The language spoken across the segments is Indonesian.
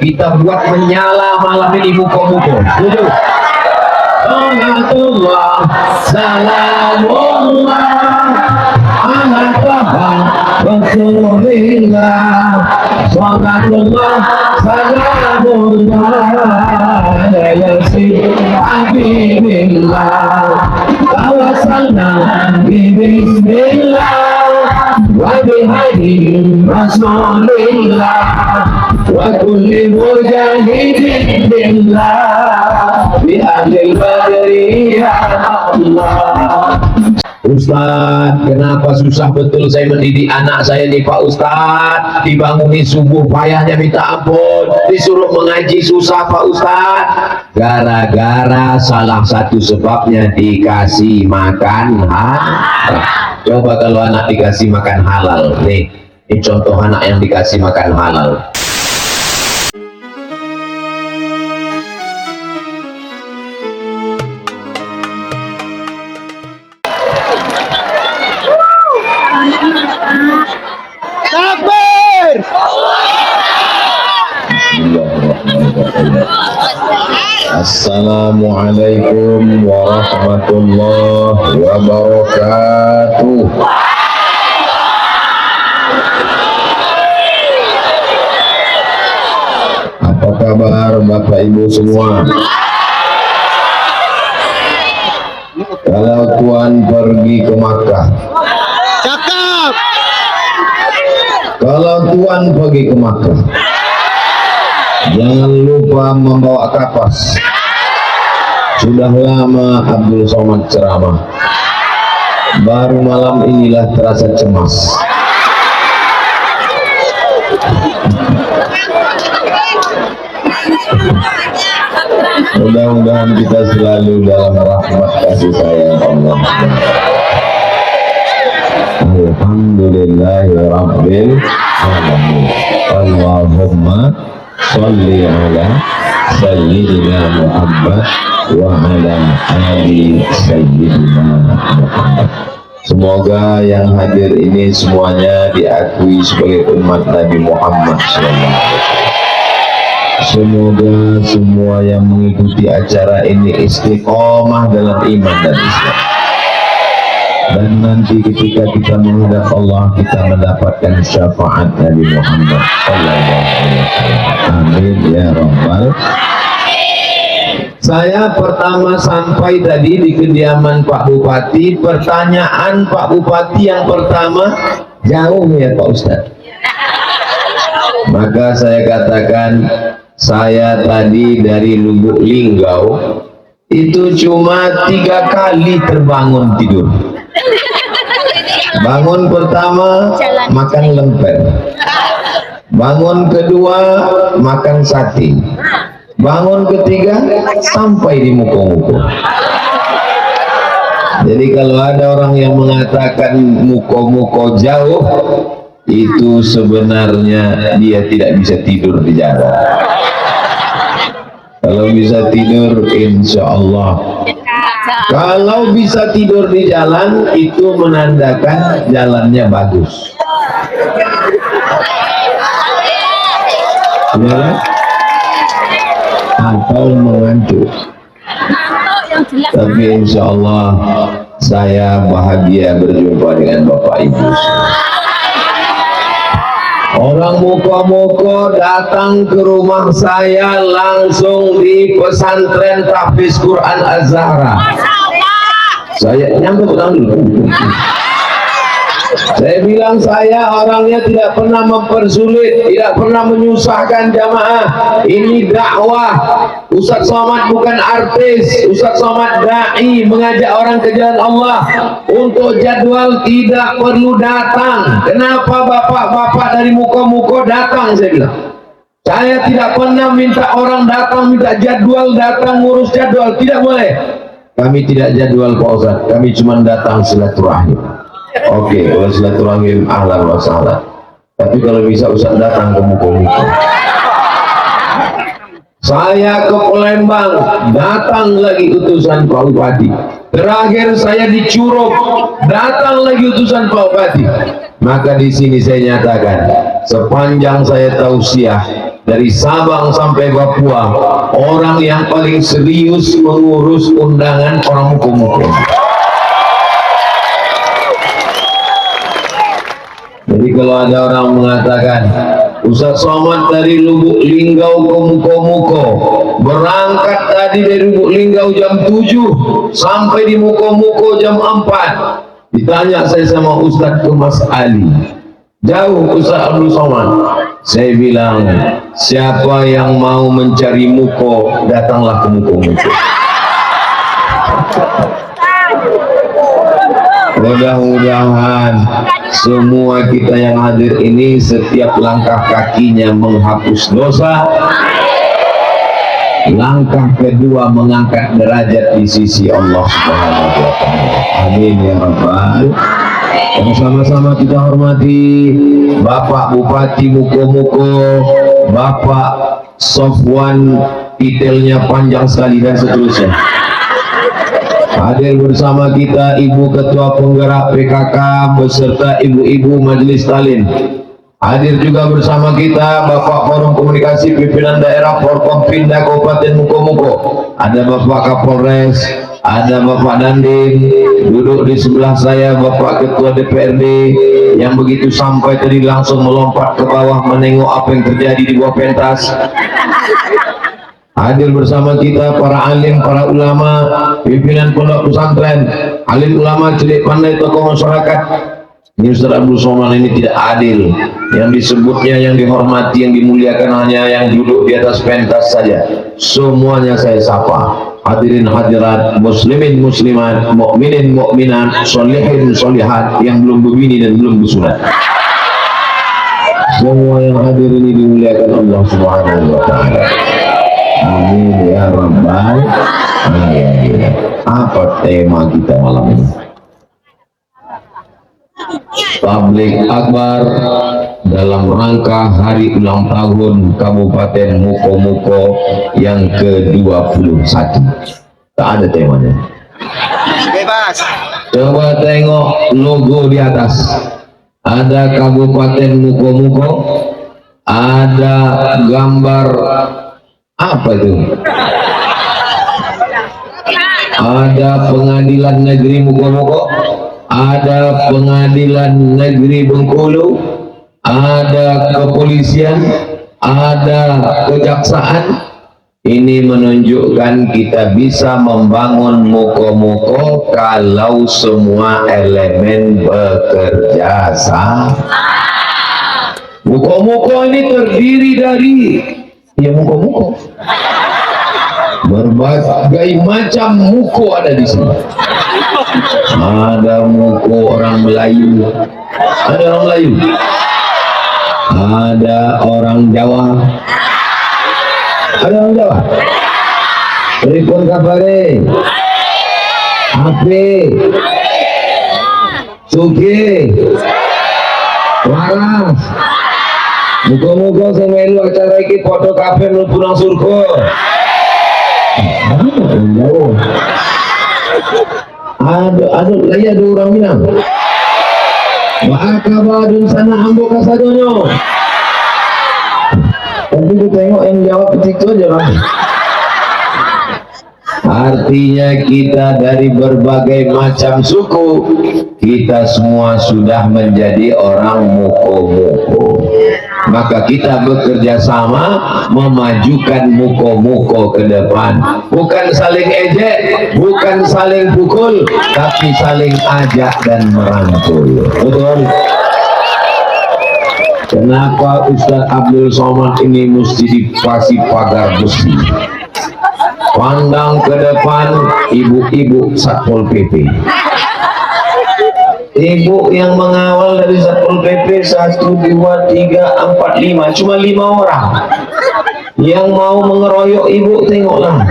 kita buat menyala malam ini muka-muka. Setuju? Salatullah, salamullah ala taha Rasulillah. Salatullah, salamullah ala yasin habibillah. Tawasalna bismillah wa bihadi Rasulillah wa kulli mujahidin billah bi ahlil badri ya Allah. Ustaz, kenapa susah betul saya mendidik anak saya nih Pak Ustaz? Dibanguni subuh payahnya minta ampun, disuruh mengaji susah Pak Ustaz. Gara-gara salah satu sebabnya dikasih makan halal. Coba kalau anak dikasih makan halal, nih ini contoh anak yang dikasih makan halal. Takbir! Assalamualaikum warahmatullahi wabarakatuh. Apa kabar Bapak Ibu semua? Kalau Tuhan pergi ke Makkah, Cakap! kalau Tuhan pergi ke Makkah, jangan lupa membawa kapas. Sudah lama Abdul Somad ceramah, baru malam inilah terasa cemas. Mudah-mudahan kita selalu dalam rahmat kasih sayang Allah. Alhamdulillahi Rabbil Alamin. Allahumma sholli ala sayyidina Muhammad wa ala ali sayyidina Muhammad. Semoga yang hadir ini semuanya diakui sebagai umat Nabi Muhammad SAW. Semoga semua yang mengikuti acara ini istiqomah dalam iman dan Islam. Dan nanti ketika kita menghadap Allah, kita mendapatkan syafaat Nabi Muhammad SAW. Amin ya Rabbal. Saya pertama sampai tadi di kediaman Pak Bupati. Pertanyaan Pak Bupati yang pertama, jauh ya Pak Ustadz? Maka saya katakan, saya tadi dari Lubuk Linggau itu cuma 3 kali terbangun tidur. Bangun pertama makan lemper, bangun kedua makan sate, bangun ketiga sampai di Muko-Muko. Jadi kalau ada orang yang mengatakan Muko-Muko jauh, itu sebenarnya dia tidak bisa tidur di jalan. Kalau bisa tidur, insya Allah. Kalau bisa tidur di jalan, itu menandakan jalannya bagus. Ya, atau mengantuk. Tapi insya Allah saya bahagia berjumpa dengan Bapak Ibu. Orang Muko-Muko datang ke rumah saya langsung di pesantren Tahfiz Quran Az-Zahra. Saya nyambut dulu. Saya bilang saya orangnya tidak pernah mempersulit, tidak pernah menyusahkan jamaah. Ini dakwah. Ustaz Somad bukan artis. Ustaz Somad da'i, mengajak orang ke jalan Allah. Untuk jadwal tidak perlu datang. Kenapa bapak-bapak dari Muko-Muko datang? Saya bilang, saya tidak pernah minta orang datang, minta jadwal datang, ngurus jadwal. Tidak boleh. Kami tidak jadwal Pak Ustaz. Kami cuma datang silaturahim. Oke, kalau silaturahim ahlan wa sahlan. Tapi kalau bisa Ustaz datang ke Muko-Muko. Saya ke Palembang, datang lagi utusan Pak Bupati. Terakhir saya di Curup, datang lagi utusan Pak Bupati. Maka di sini saya nyatakan, sepanjang saya tausiah dari Sabang sampai Papua, orang yang paling serius mengurus undangan orang muko-muko. Jadi kalau ada orang mengatakan Ustaz Somad dari Lubuk Linggau ke Muko-Muko, berangkat tadi dari Lubuk Linggau jam 7 sampai di Muko-Muko jam 4, ditanya saya sama Ustaz ke Mas Ali, jauh Ustaz Abdul Somad. Saya bilang, siapa yang mau mencari muko, datanglah ke Muko-Muko. Mudah-mudahan semua kita yang hadir ini setiap langkah kakinya menghapus dosa, langkah kedua mengangkat derajat di sisi Allah Subhanahu wa Ta'ala. Amin ya Rabbal. Sama-sama kita hormati Bapak Bupati Muko-Muko, Bapak Sofwan, titelnya panjang sekali dan seterusnya. Hadir bersama kita Ibu Ketua Penggerak PKK beserta Ibu-Ibu Majelis Talim. Hadir juga bersama kita Bapak Forum Komunikasi Pimpinan Daerah Forkompinda Kabupaten Muko-Muko. Ada Bapak Kapolres, ada Bapak Dandim, duduk di sebelah saya Bapak Ketua DPRD yang begitu sampai tadi langsung melompat ke bawah menengok apa yang terjadi di bawah pentas. Hadir bersama kita para alim, para ulama, pimpinan pondok pesantren, alim ulama, cerdik pandai, tokoh masyarakat. Ini Ustaz Abdul Somad ini tidak adil. Yang disebutnya, yang dihormati, yang dimuliakan hanya yang duduk di atas pentas saja. Semuanya saya sapa. Hadirin hadirat, muslimin muslimat, mukminin mukminat, solihin solihat yang belum berbini dan belum bersunat. Semua yang hadir ini dimuliakan Allah Subhanahu wa Ta'ala. Amin ya Rabbal Alamin. Apa tema kita malam ini? Tabligh Akbar dalam rangka hari ulang tahun Kabupaten Muko-Muko yang ke-21. Tak ada temanya. Bebas. Coba tengok logo di atas. Ada Kabupaten Muko-Muko, ada gambar apa itu? Ada Pengadilan Negeri Muko-Muko, ada Pengadilan Negeri Bengkulu, ada kepolisian, ada kejaksaan. Ini menunjukkan kita bisa membangun Muko-Muko kalau semua elemen bekerja sama. Muko-Muko ini terdiri dari Muko-Muko. Berbagai macam muko ada di sini. Ada muko orang Melayu, ada orang Melayu, ada orang Jawa, ada orang Jawa. Pripun kabare? Ape? Sugi? Waras? Muka-muka sing melu acara iki padha kabeh mlebu nang surga. Jauh. Ada lagi ada orang Minang. Wa akabadun sana ambo kasadonyo. Tapi kita tengok yang jawab itu aja lah. Artinya kita dari berbagai macam suku, kita semua sudah menjadi orang Muko-Muko. Maka kita bekerja sama memajukan Muko-Muko ke depan. Bukan saling ejek, bukan saling pukul, tapi saling ajak dan merangkul. Betul? Kenapa Ustaz Abdul Somad ini mesti dipasang pagar besi? Pandang ke depan ibu-ibu Satpol PP. Ibu yang mengawal dari Satpol PP 1, 2, 3, 4, 5, cuma 5 orang. Yang mau mengeroyok ibu, tengoklah.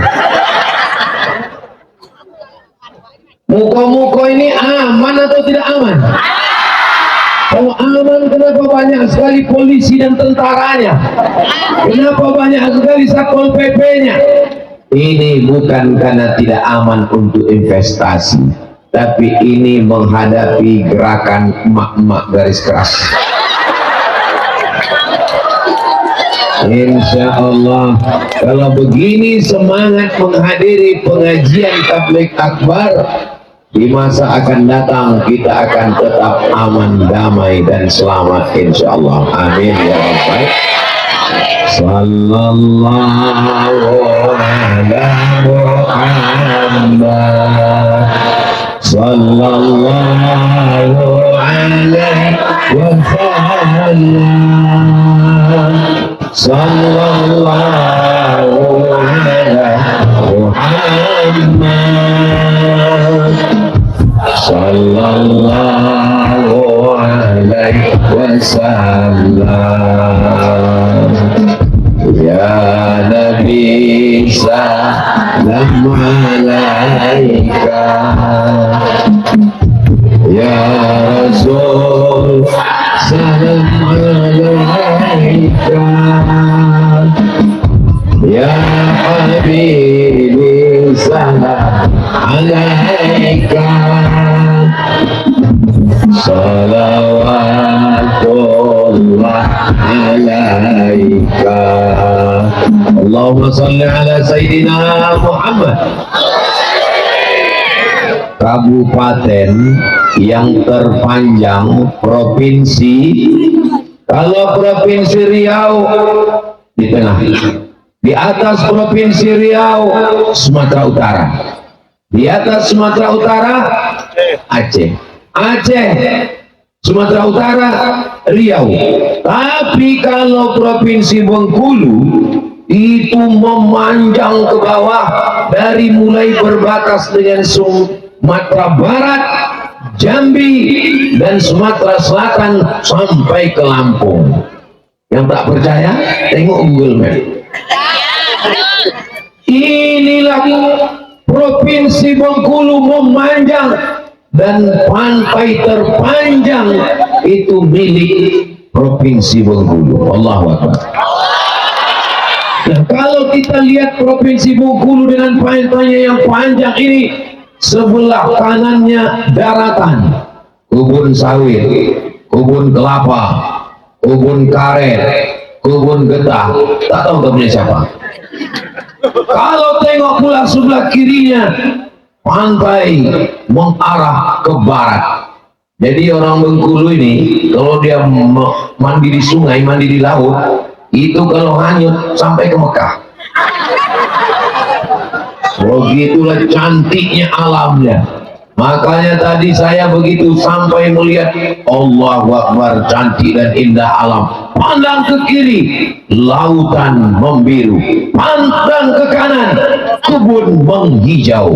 Muko-muko ini aman atau tidak aman? Kalau aman, kenapa banyak sekali polisi dan tentaranya? Kenapa banyak sekali Satpol PP-nya? Ini bukan karena tidak aman untuk investasi, tapi ini menghadapi gerakan emak-emak garis keras. Insya Allah. Kalau begini semangat menghadiri pengajian tabligh akbar, di masa akan datang kita akan tetap aman, damai dan selamat insya Allah. Amin ya Rabbal. Sallallahu ala Muhammad, sallallahu alaihi wasallam, sallallahu ala Muhammad, sallallahu alaihi wasallam. Ya Nabi salam alaika, ya Rasul salam alaika, ya Habibi salam alaika, salawatullah alaika. Allahumma salli ala Sayyidina Muhammad. Kabupaten yang terpanjang provinsi, kalau provinsi Riau di tengah, di atas provinsi Riau Sumatera Utara, di atas Sumatera Utara Aceh, Aceh Sumatera Utara Riau. Tapi kalau provinsi Bengkulu itu memanjang ke bawah, dari mulai berbatas dengan Sumatera Barat, Jambi dan Sumatera Selatan sampai ke Lampung. Yang tak percaya tengok Google Map. Inilah provinsi Bengkulu memanjang, dan pantai terpanjang itu milik provinsi Bengkulu. Allahu Akbar. Nah, kalau kita lihat provinsi Bengkulu dengan pantainya yang panjang ini, sebelah kanannya daratan, kebun sawit, kebun kelapa, kebun karet, kebun getah, tak tahu punya siapa. Kalau tengok pula sebelah kirinya, pantai mengarah ke barat. Jadi orang Bengkulu ini kalau dia mandi di sungai, mandi di laut, itu kalau hanyut sampai ke Mekah. Begitulah cantiknya alamnya. Makanya tadi saya begitu sampai melihat Allahu Akbar, cantik dan indah alam. Pandang ke kiri, lautan membiru. Pandang ke kanan, kebun menghijau.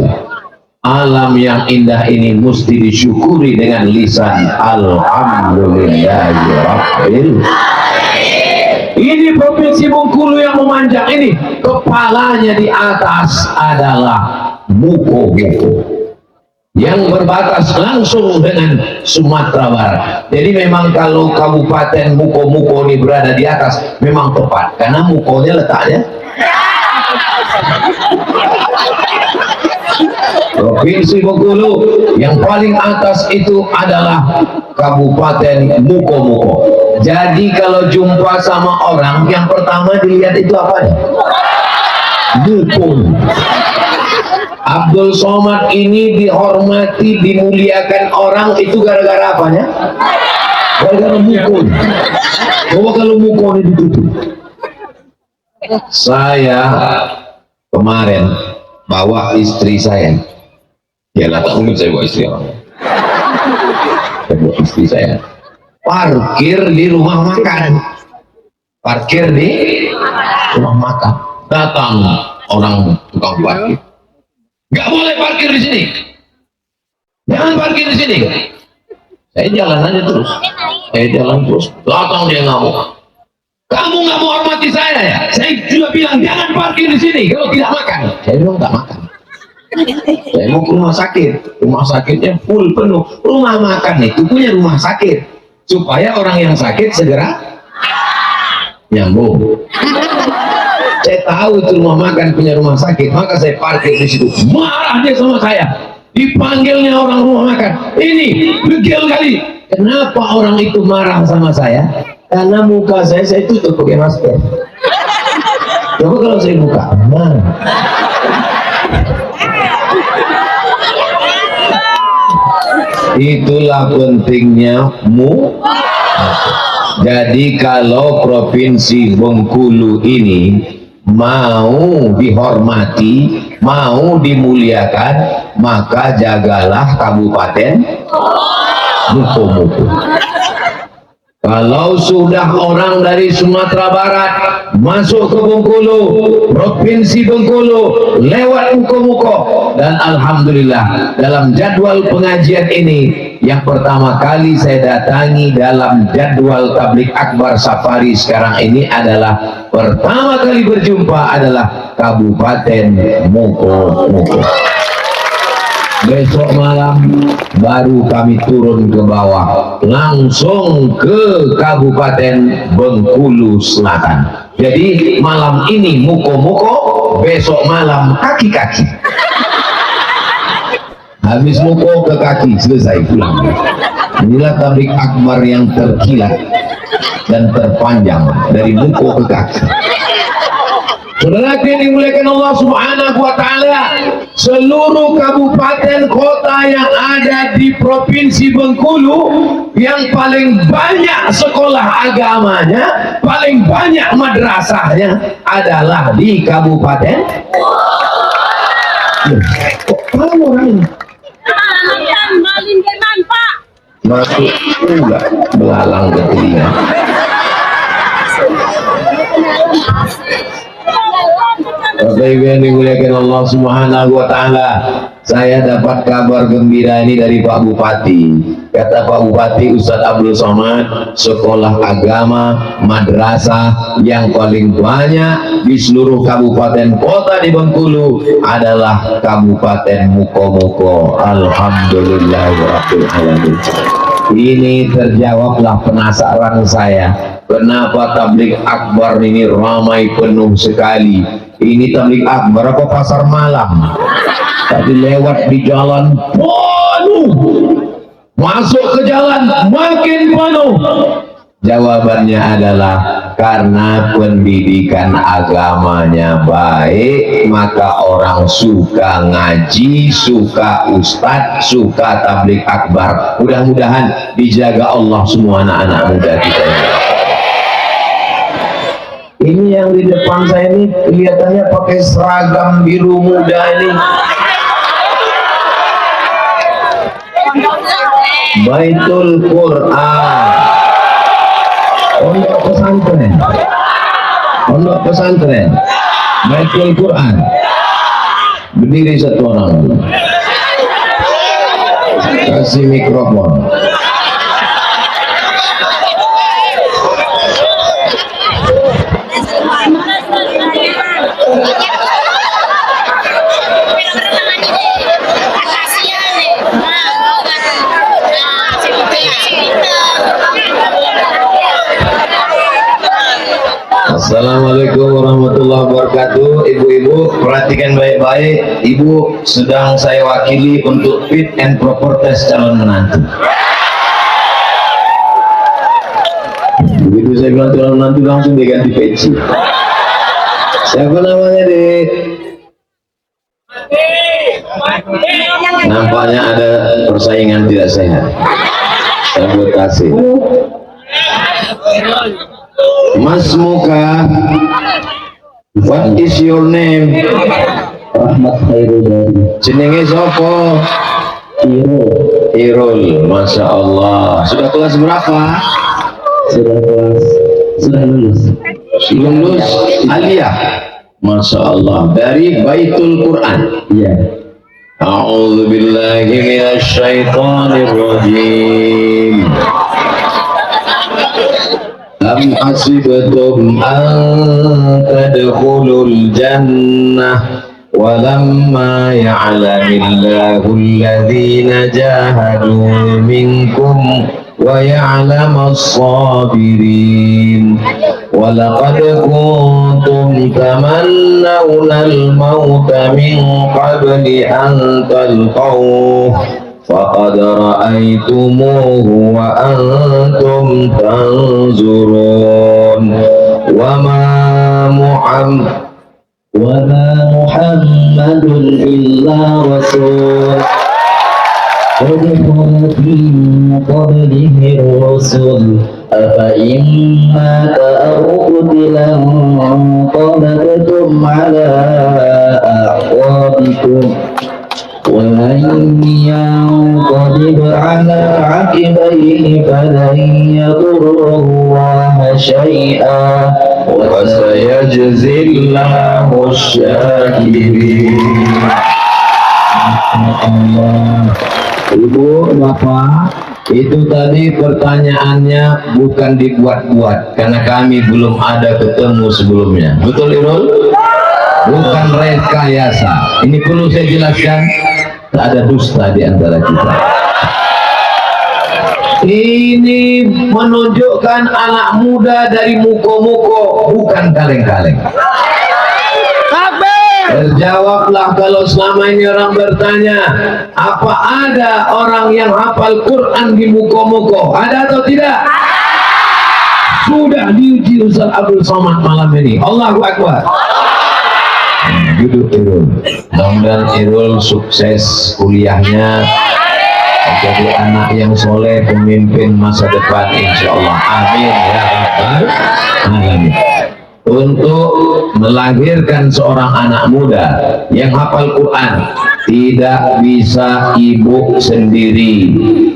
Alam yang indah ini mesti disyukuri dengan lisan alhamdulillahirabbil. Ini provinsi Bengkulu yang memanjang ini, kepalanya di atas adalah Muko-Muko yang berbatas langsung dengan Sumatera Barat. Jadi memang kalau kabupaten Muko-Muko ini berada di atas memang tepat, karena Mukonya letaknya. Provinsi Bengkulu yang paling atas itu adalah Kabupaten Muko-Muko. Jadi kalau jumpa sama orang, yang pertama dilihat itu apa nih? Muko. Abdul Somad ini dihormati, dimuliakan orang itu gara-gara apanya? Gara-gara Muko. Coba kalau Muko ini ditutup. Saya kemarin bawa istri saya. Ya lah, tak mungkin saya bawa istri orang. Saya bawa istri saya. Parkir di rumah makan. Parkir di rumah makan. Datang orang tukang parkir. Nggak boleh parkir di sini. Jangan parkir di sini. Saya jalan aja terus. Saya jalan terus. Datang dia ngamuk. Kamu nggak mau hormati saya ya? Saya juga bilang jangan parkir di sini kalau tidak makan. Saya bilang tak makan. Saya mau ke rumah sakit. Rumah sakitnya full penuh. Rumah makan itu punya rumah sakit supaya orang yang sakit segera nyambung. Saya tahu itu rumah makan punya rumah sakit, maka saya parkir di situ. Marah dia sama saya. Dipanggilnya orang rumah makan. Ini begil kali. Kenapa orang itu marah sama saya? Karena muka saya tutup pakai masker. Coba kalau saya buka, nah. Itulah pentingnya Jadi kalau Provinsi Bengkulu ini mau dihormati, mau dimuliakan, maka jagalah Kabupaten Muko-Muko. Kalau sudah orang dari Sumatera Barat masuk ke Bengkulu, Provinsi Bengkulu, lewat Muko-Muko, dan alhamdulillah dalam jadwal pengajian ini yang pertama kali saya datangi dalam jadwal tablik akbar safari sekarang ini adalah pertama kali berjumpa adalah Kabupaten Muko-Muko. Besok malam baru kami turun ke bawah, langsung ke Kabupaten Bengkulu Selatan. Jadi malam ini Muko-Muko, besok malam kaki-kaki. Habis Muko ke kaki, selesai pulang. Inilah tablik akbar yang terkilat dan terpanjang dari Muko ke kaki. Saudara yang dimuliakan Allah Subhanahu wa Ta'ala, seluruh kabupaten kota yang ada di Provinsi Bengkulu yang paling banyak sekolah agamanya, paling banyak madrasahnya adalah di Kabupaten. Kok kamu orang ini? Masuk pula belalang ke telinga. Bapak Ibu yang dimuliakan Allah Subhanahu wa Ta'ala, saya dapat kabar gembira ini dari Pak Bupati. Kata Pak Bupati Ustadz Abdul Somad, sekolah agama madrasah yang paling banyak di seluruh kabupaten kota di Bengkulu adalah Kabupaten Muko-Muko. Alhamdulillahirabbil alamin. Ini terjawablah penasaran saya, kenapa tablik akbar ini ramai penuh sekali. Ini tablik akbar apa pasar malam? Tadi lewat di jalan penuh, masuk ke jalan makin penuh. Jawabannya adalah karena pendidikan agamanya baik, maka orang suka ngaji, suka ustadz, suka tablik akbar. Mudah-mudahan dijaga Allah semua anak-anak muda kita. Ini yang di depan saya ini kelihatannya pakai seragam biru muda ini. Baitul Quran. Pondok pesantren, pondok pesantren, Baitul Quran. Berdiri satu orang dulu. Kasih mikrofon. Assalamualaikum warahmatullahi wabarakatuh. Ibu-ibu perhatikan baik-baik, ibu sedang saya wakili untuk fit and proper test calon menantu. Begitu saya bilang calon menantu langsung diganti peci. Siapa namanya, Dek? Nampaknya ada persaingan tidak sehat, sabotase. Mas Muka, what is your name? Rahmat Khairul. Jenenge sopo? Irul, Masya Allah. Sudah kelas berapa? Sudah lulus. Lulus aliyah. Masya Allah. Dari Baitul Quran. Iya. A'udzu billahi minasy syaithanir rajim. Am hasibtum an tadkhulul jannah walamma ya'lamillahu alladhina jahadu minkum wa ya'lamas sabirin wa laqad kuntum tamannawna al-mauta min qabli an talqawhu faqad ra'aytumuhu wa antum tanzurun wa ma wa ma Muhammadun illa rasul qad khalat min qablihi rusul afa imma ta'udilan qalabtum ala a'qabikum ومن ينقلب على عقبيه فلن يضر الله شيئا وسيجزي الله الشاكرين. Ibu, Bapak, itu tadi pertanyaannya bukan dibuat-buat karena kami belum ada ketemu sebelumnya. Betul, Irul? Bukan rekayasa. Ini perlu saya jelaskan, tak ada dusta di antara kita. Ini menunjukkan anak muda dari muko-muko, bukan kaleng-kaleng. Terjawablah kalau selama ini orang bertanya, apa ada orang yang hafal Quran di muko-muko? Ada atau tidak? Sudah diuji Ustaz Abdul Somad malam ini. Allahu Akbar. Duduk Irul. Mudah-mudahan Irul sukses kuliahnya, menjadi anak yang soleh, pemimpin masa depan insyaallah. Amin ya rabbal alamin. Untuk melahirkan seorang anak muda yang hafal Quran, tidak bisa ibu sendiri,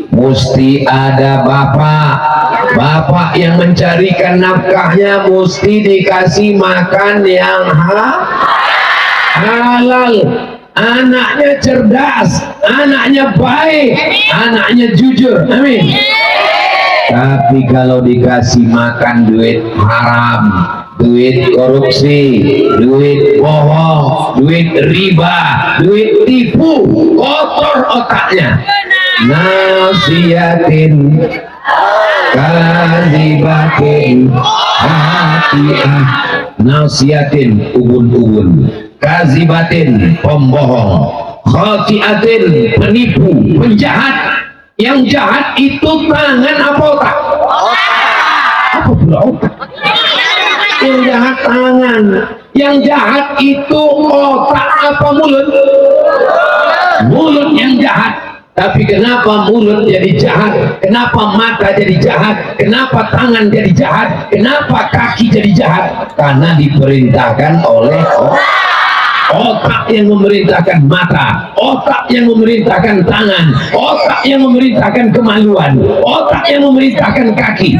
mesti ada bapak yang mencarikan nafkahnya, mesti dikasih makan yang halal. Anaknya cerdas, anaknya baik, anaknya jujur. Amin. Tapi kalau dikasih makan duit haram, duit korupsi, duit bohong, duit riba, duit tipu, kotor otaknya. Nasiyatin kazibatin hatiah, nasiyatin ubun-ubun, kazibatin pembohong, khatiatin penipu, penjahat. Yang jahat itu tangan apa otak? Apa pula otak? Yang jahat tangan, yang jahat itu otak apa mulut? Mulut yang jahat. Tapi kenapa mulut jadi jahat? Kenapa mata jadi jahat? Kenapa tangan jadi jahat? Kenapa kaki jadi jahat? Karena diperintahkan oleh otak yang memerintahkan mata, otak yang memerintahkan tangan, otak yang memerintahkan kemaluan, otak yang memerintahkan kaki.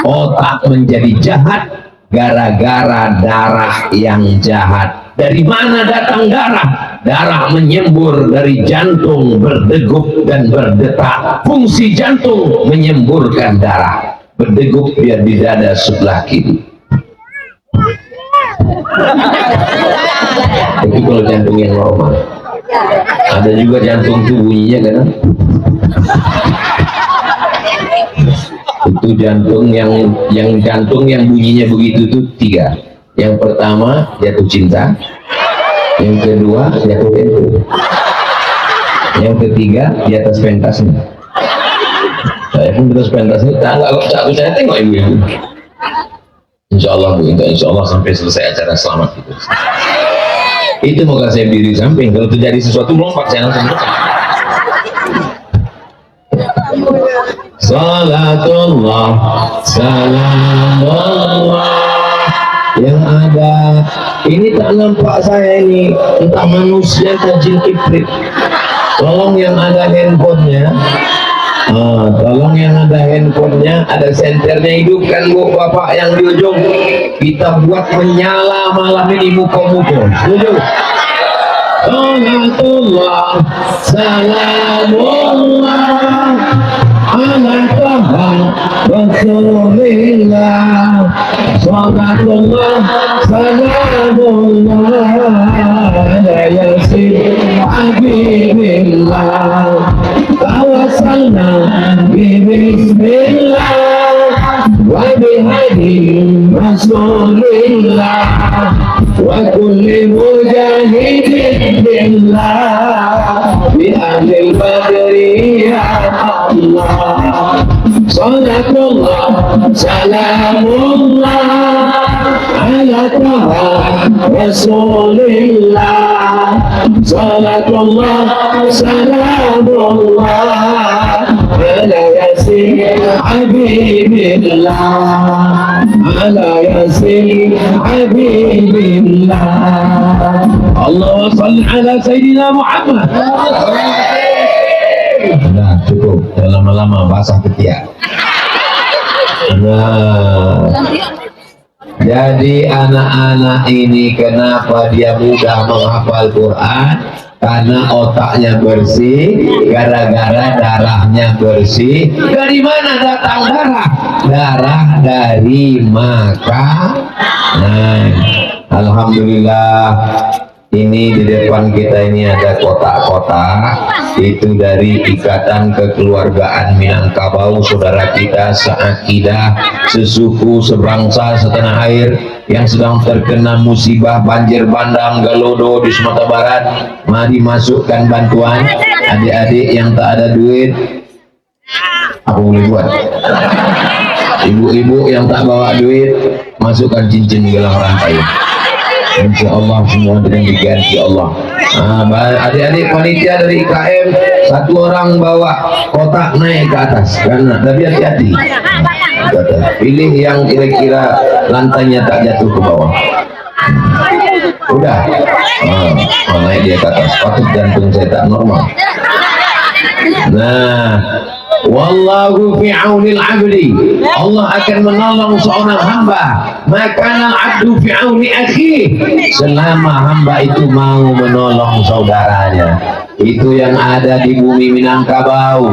Otak menjadi jahat gara-gara darah yang jahat. Dari mana datang darah? Darah menyembur dari jantung, berdegup dan berdetak. Fungsi jantung menyemburkan darah, berdegup biar di dada sebelah kiri. Tapi kalau jantung yang normal, ada juga jantung itu bunyinya kan? Itu jantung yang bunyinya begitu tuh tiga. Yang pertama jatuh cinta, yang kedua jatuh tempo, yang ketiga di atas pentasnya. Saya pun di atas pentasnya, saya tengok ibu-ibu. Insya Allah Bu, insya Allah sampai selesai acara selamat gitu. Itu mau saya berdiri samping, kalau terjadi sesuatu lompat saya langsung buka. Salatullah, salamullah. Yang ada, ini tak nampak saya ini, entah manusia atau jin iblis. Tolong yang ada handphonenya, tolong yang ada handphonenya, ada senternya, hidupkan Bu Bapak yang di ujung. Kita buat menyala malam ini muka-muka. Setuju? Salatullah, salamullah ala taha rasulillah. Salatullah, salamullah ala yasin habibillah. Tawasalna bismillah wa bihadi rasulillah wa kulli مجاهد لله بأهل البدر يا الله صلاة الله سلام الله على طه رسول الله صلاة الله سلام الله على ياسين حبيب الله على ياسين حبيب الله اللهم صل على سيدنا محمد. Nah, cukup, jangan lama-lama basah ketiak. Nah, jadi anak-anak ini kenapa dia mudah menghafal Quran? Karena otaknya bersih, gara-gara darahnya bersih. Dari mana datang darah? Darah dari makan. Nah, alhamdulillah ini di depan kita ini ada kotak-kotak. Itu dari Ikatan Kekeluargaan Minangkabau, saudara kita seakidah, sesuku, sebangsa, setanah air yang sedang terkena musibah banjir bandang Galodo di Sumatera Barat. Mari masukkan bantuan. Adik-adik yang tak ada duit, apa boleh buat? Ibu-ibu yang tak bawa duit, masukkan cincin gelang rantai. Insya Allah semua dengan diganti Allah. Adik-adik panitia dari IKM, satu orang bawa kotak naik ke atas, karena tapi hati-hati. Pilih yang kira-kira lantainya tak jatuh ke bawah. Udah, naik dia ke atas. Patut jantung saya tak normal. Nah, wallahu fi aunil abdi. Allah akan menolong seorang hamba. Maka abdu fi auni akhi. Selama hamba itu mau menolong saudaranya. Itu yang ada di bumi Minangkabau.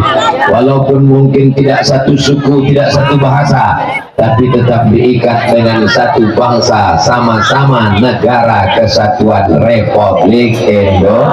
Walaupun mungkin tidak satu suku, tidak satu bahasa, tapi tetap diikat dengan satu bangsa, sama-sama negara kesatuan Republik Indonesia.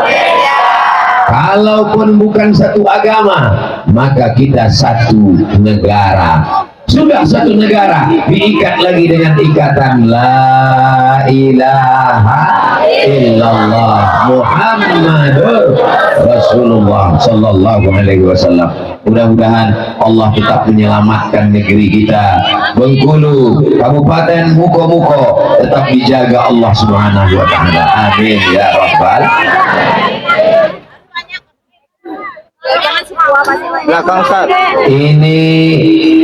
Kalaupun bukan satu agama, maka kita satu negara. Sudah satu negara, diikat lagi dengan ikatan La ilaha illallah Muhammadur Rasulullah sallallahu alaihi wasallam. Mudah-mudahan Allah tetap menyelamatkan negeri kita. Bengkulu, Kabupaten Muko-Muko tetap dijaga Allah Subhanahu wa taala. Amin ya rabbal. Belakang Ustaz. Ini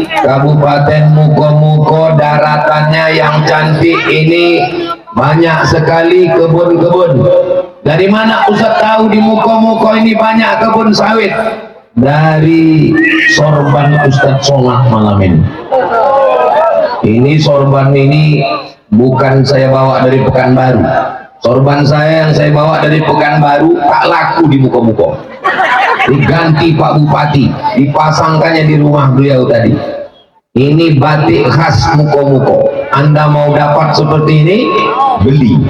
Kabupaten Muko-Muko, daratannya yang cantik ini banyak sekali kebun-kebun. Dari mana Ustaz tahu di Muko-Muko ini banyak kebun sawit? Dari sorban Ustaz Somad malam ini. Ini sorban ini bukan saya bawa dari Pekanbaru. Sorban saya yang saya bawa dari Pekanbaru tak laku di Muko-Muko. Diganti Pak Bupati, dipasangkannya di rumah beliau tadi. Ini batik khas Muko-Muko. Anda mau dapat seperti ini, beli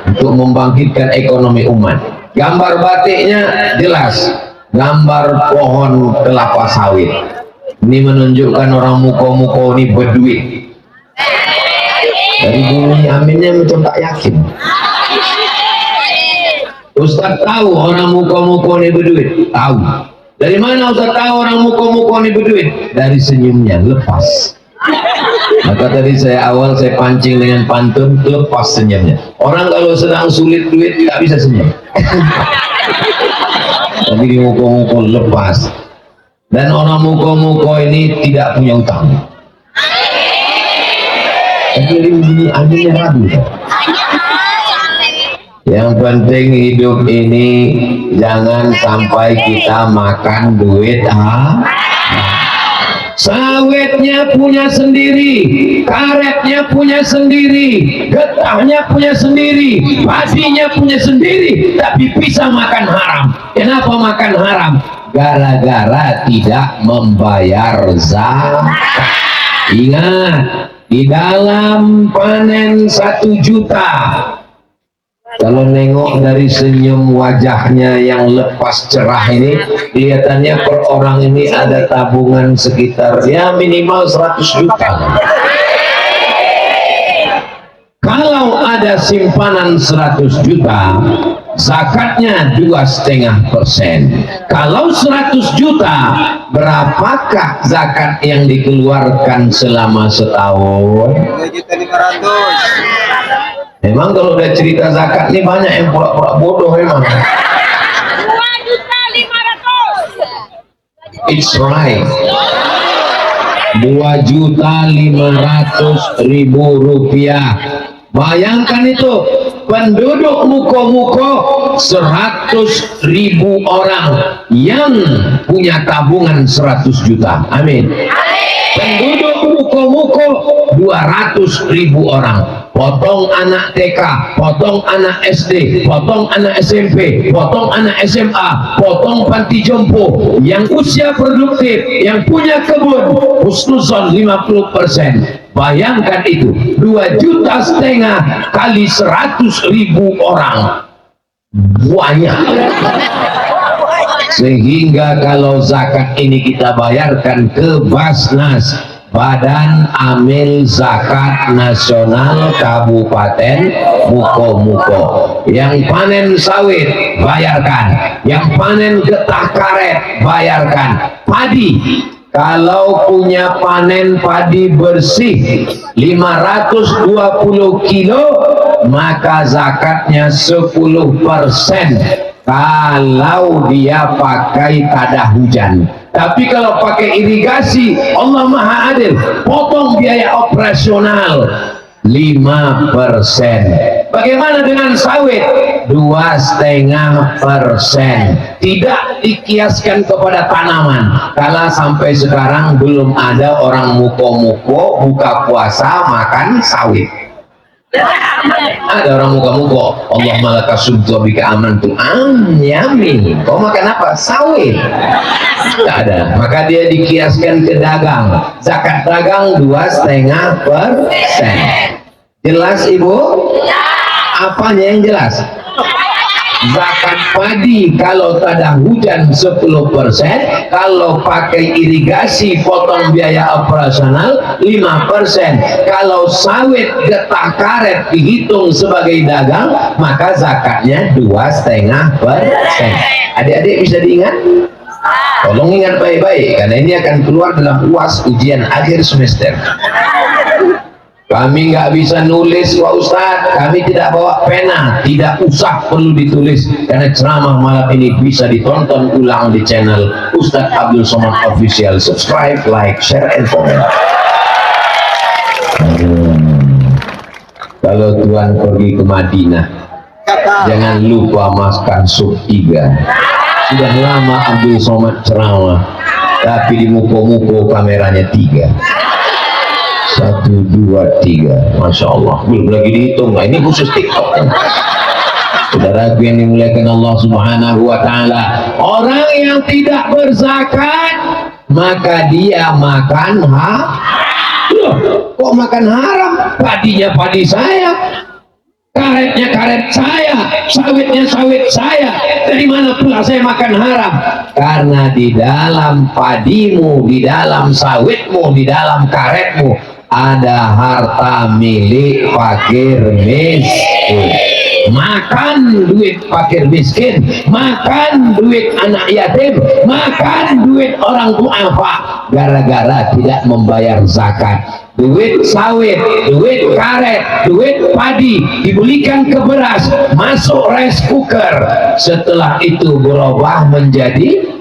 untuk membangkitkan ekonomi umat. Gambar batiknya jelas, gambar pohon kelapa sawit. Ini menunjukkan orang Muko-Muko ini berduit. Dari bunyi aminnya macam tak yakin. Ustaz tahu orang Muko-Muko ini berduit? Tahu. Dari mana Ustaz tahu orang Muko-Muko ini berduit? Dari senyumnya, lepas. Maka tadi saya pancing dengan pantun, lepas senyumnya. Orang kalau sedang sulit duit tidak bisa senyum. Tapi di Muko-Muko lepas. Dan orang Muko-Muko ini tidak punya utang. Jadi ini anjingnya ragu. Yang penting hidup ini jangan sampai kita makan duit sawitnya punya sendiri, karetnya punya sendiri, getahnya punya sendiri, padinya punya sendiri, tapi bisa makan haram. Kenapa makan haram? Gara-gara tidak membayar zakat. Ingat, di dalam panen 1 juta, kalau nengok dari senyum wajahnya yang lepas cerah ini, kelihatannya per orang ini ada tabungan sekitar ya minimal 100 juta. Kalau ada simpanan 100 juta, zakatnya 2,5%. Kalau 100 juta, berapakah zakat yang dikeluarkan selama setahun? 2.500.000. Memang kalau udah cerita zakat nih banyak yang pura-pura bodoh memang. 2.500.000. It's right. 2.500.000 rupiah. Bayangkan itu, penduduk Muko-Muko 100.000 orang yang punya tabungan 100 juta. Amin. Penduduk Muko-Muko 200.000 orang. Potong anak TK, potong anak SD, potong anak SMP, potong anak SMA, potong panti jompo, yang usia produktif, yang punya kebun, husnuzon 50%. Bayangkan itu, 2,5 juta kali 100.000 orang. Banyak. Sehingga kalau zakat ini kita bayarkan ke Basnas, Badan Amil Zakat Nasional Kabupaten Muko-Muko, yang panen sawit bayarkan, yang panen getah karet bayarkan, padi kalau punya panen padi bersih 520 kilo maka zakatnya 10%. Kalau dia pakai tada hujan. Tapi kalau pakai irigasi, Allah Maha Adil, potong biaya operasional 5%. Bagaimana dengan sawit? 2,5%. Tidak dikiaskan kepada tanaman. Karena sampai sekarang belum ada orang Muko-Muko buka puasa makan sawit. Ada orang Muko-Muko, Allah malaka subtu bika amantu, yamin. Kau makan apa? Sawit. Tidak ada. Maka dia dikiaskan ke dagang. Zakat dagang 2,5%. Jelas Ibu? Apanya yang jelas? Zakat padi kalau tak hujan 10%, kalau pakai irigasi potong biaya operasional 5%. Kalau sawit getah karet dihitung sebagai dagang maka zakatnya 2,5%. Adik-adik bisa diingat? Tolong ingat baik-baik karena ini akan keluar dalam UAS ujian akhir semester. Kami nggak bisa nulis Pak Ustadz, kami tidak bawa pena, tidak usah perlu ditulis karena ceramah malam ini bisa ditonton ulang di channel Ustadz Abdul Somad Official. Subscribe, like, share, and comment. Kalau Tuhan pergi ke Madinah, jangan lupa makan sup 3. Sudah lama Abdul Somad ceramah, tapi di Muko-Muko kameranya 3. 1, 2, 3, Masya Allah, belum lagi dihitung. Nah, ini khusus TikTok. Saudaraku yang dimuliakan Allah Subhanahu wa Ta'ala, orang yang tidak berzakat maka dia makan Loh, kok makan haram? Padinya padi saya, karetnya karet saya, sawitnya sawit saya. Dari mana pula saya makan haram? Karena di dalam padimu, di dalam sawitmu, di dalam karetmu ada harta milik fakir miskin. Makan duit fakir miskin, makan duit anak yatim, makan duit orang duafa gara-gara tidak membayar zakat. Duit sawit, duit karet, duit padi dibelikan ke beras, masuk rice cooker. Setelah itu berubah menjadi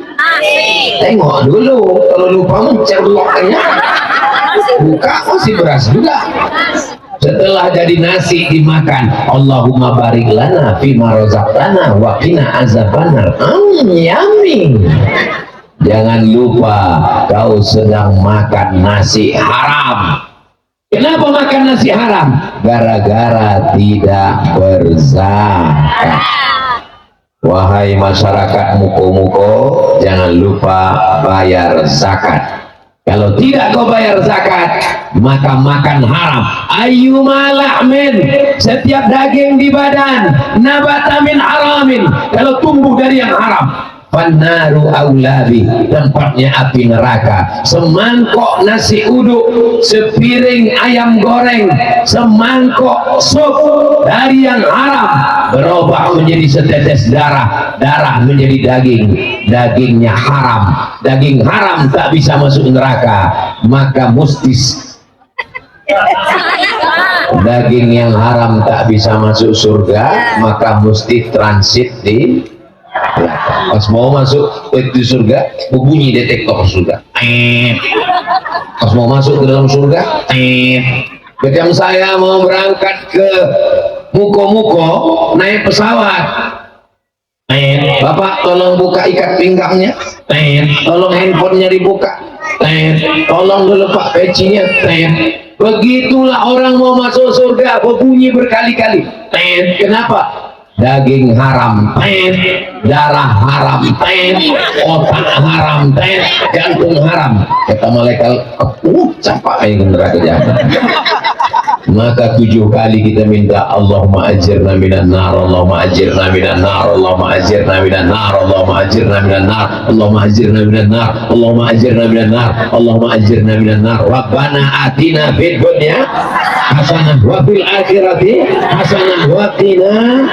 tengok dulu, kalau lupa mencerloknya buka masih beras juga. Setelah jadi nasi dimakan, Allahumma barik lana fima razaqtana wa qina azabannar. Yummy. Jangan lupa kau sedang makan nasi haram. Kenapa makan nasi haram? Gara-gara tidak berzakat. Wahai masyarakat Muko-Muko, jangan lupa bayar zakat. Kalau tidak kau bayar zakat, maka makan haram. Ayyuma lahmin, setiap daging di badan, nabata min haramin, kalau tumbuh dari yang haram, Fannaru aulabi, tempatnya api neraka. Semangkok nasi uduk, sepiring ayam goreng, semangkok sup dari yang haram berubah menjadi setetes darah, darah menjadi daging, dagingnya haram, daging haram tak bisa masuk neraka, maka mustis. Daging yang haram tak bisa masuk surga, maka mesti transit di pas mau masuk ke surga, berbunyi detektor surga. Pas mau masuk ke dalam surga, ketika saya mau berangkat ke Muko-Muko naik pesawat, Bapak tolong buka ikat pinggangnya, tolong handphonenya dibuka, tolong dilepas pecinya. Begitulah orang mau masuk surga, berbunyi berkali-kali. Kenapa? Daging haram, darah haram, otak haram, jantung haram. Kata malaikat, capai neraka jahanam. Maka 7 kali kita minta Allahumma ajirna minan nar, Allahumma ajirna minan nar, Allahumma ajirna minan nar, Allahumma ajirna minan nar, Allahumma ajirna minan nar, Allahumma ajirna minan nar, Allahumma ajirna minan nar. Rabbana atina fid dunya hasanah wa fil akhirati hasanah wa qina.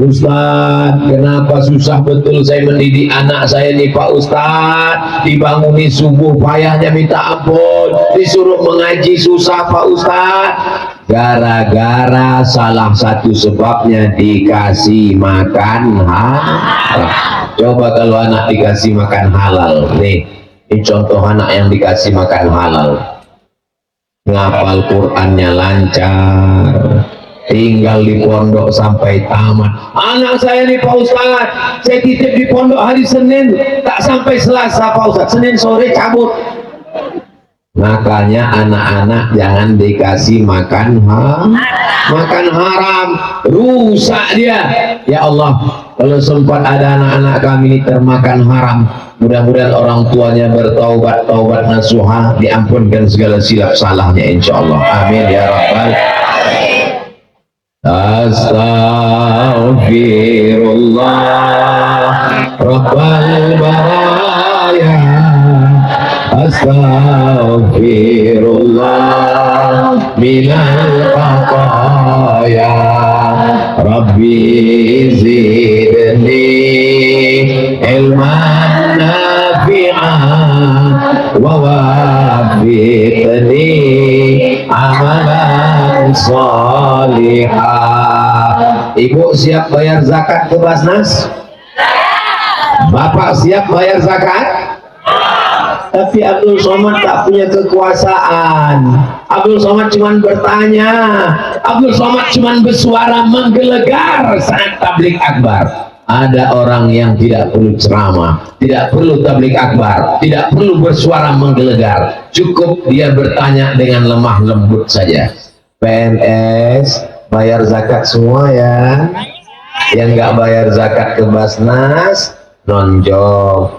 Ustaz, kenapa susah betul saya mendidik anak saya nih Pak Ustaz? Dibanguni subuh payahnya minta ampun, disuruh mengaji susah Pak Ustaz. Gara-gara salah satu sebabnya dikasih makan haram. Coba kalau anak dikasih makan halal, nih ini contoh anak yang dikasih makan halal, ngapal Qur'annya lancar, tinggal di pondok sampai tamat. Anak saya nih Pak Ustaz, saya titip di pondok hari Senin, tak sampai Selasa Pak Ustaz, Senin sore cabut. Makanya anak-anak jangan dikasih makan haram, rusak dia. Ya Allah, kalau sempat ada anak-anak kami ini termakan haram, mudah-mudahan orang tuanya bertaubat, taubat nasuha, diampunkan segala silap salahnya insyaallah. Amin ya rabbal. Astaghfirullah Rabbal baraya, astaghfirullah minal khataya, Rabbi zidni ilman nafi'an wa wafiqni amalan salihah. Ibu siap bayar zakat ke Basnas? Bapak siap bayar zakat? Tapi Abdul Somad tak punya kekuasaan. Abdul Somad cuma bertanya, Abdul Somad cuma bersuara menggelegar saat tablik akbar. Ada orang yang tidak perlu ceramah, tidak perlu tablik akbar, tidak perlu bersuara menggelegar, cukup dia bertanya dengan lemah lembut saja. PNS bayar zakat semua ya, yang nggak bayar zakat ke Basnas nonjok,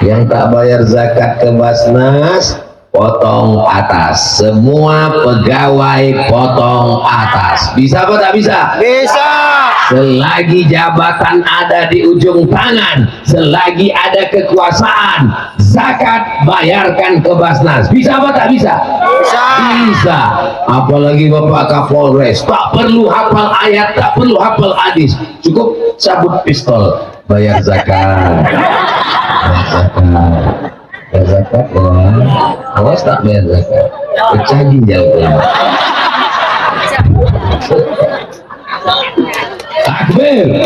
yang tak bayar zakat ke Basnas potong atas. Semua pegawai potong atas. Bisa apa tak bisa? Bisa. Selagi jabatan ada di ujung tangan, selagi ada kekuasaan, zakat bayarkan ke Basnas. Bisa apa tak bisa? Bisa. Bisa. Apalagi Bapak Kapolres, tak perlu hafal ayat, tak perlu hafal hadis, cukup cabut pistol, bayar zakat. Bayar zakat. Bayar zakat ya. Awas tak bayar zakat, pecah ginjalnya. Takbir.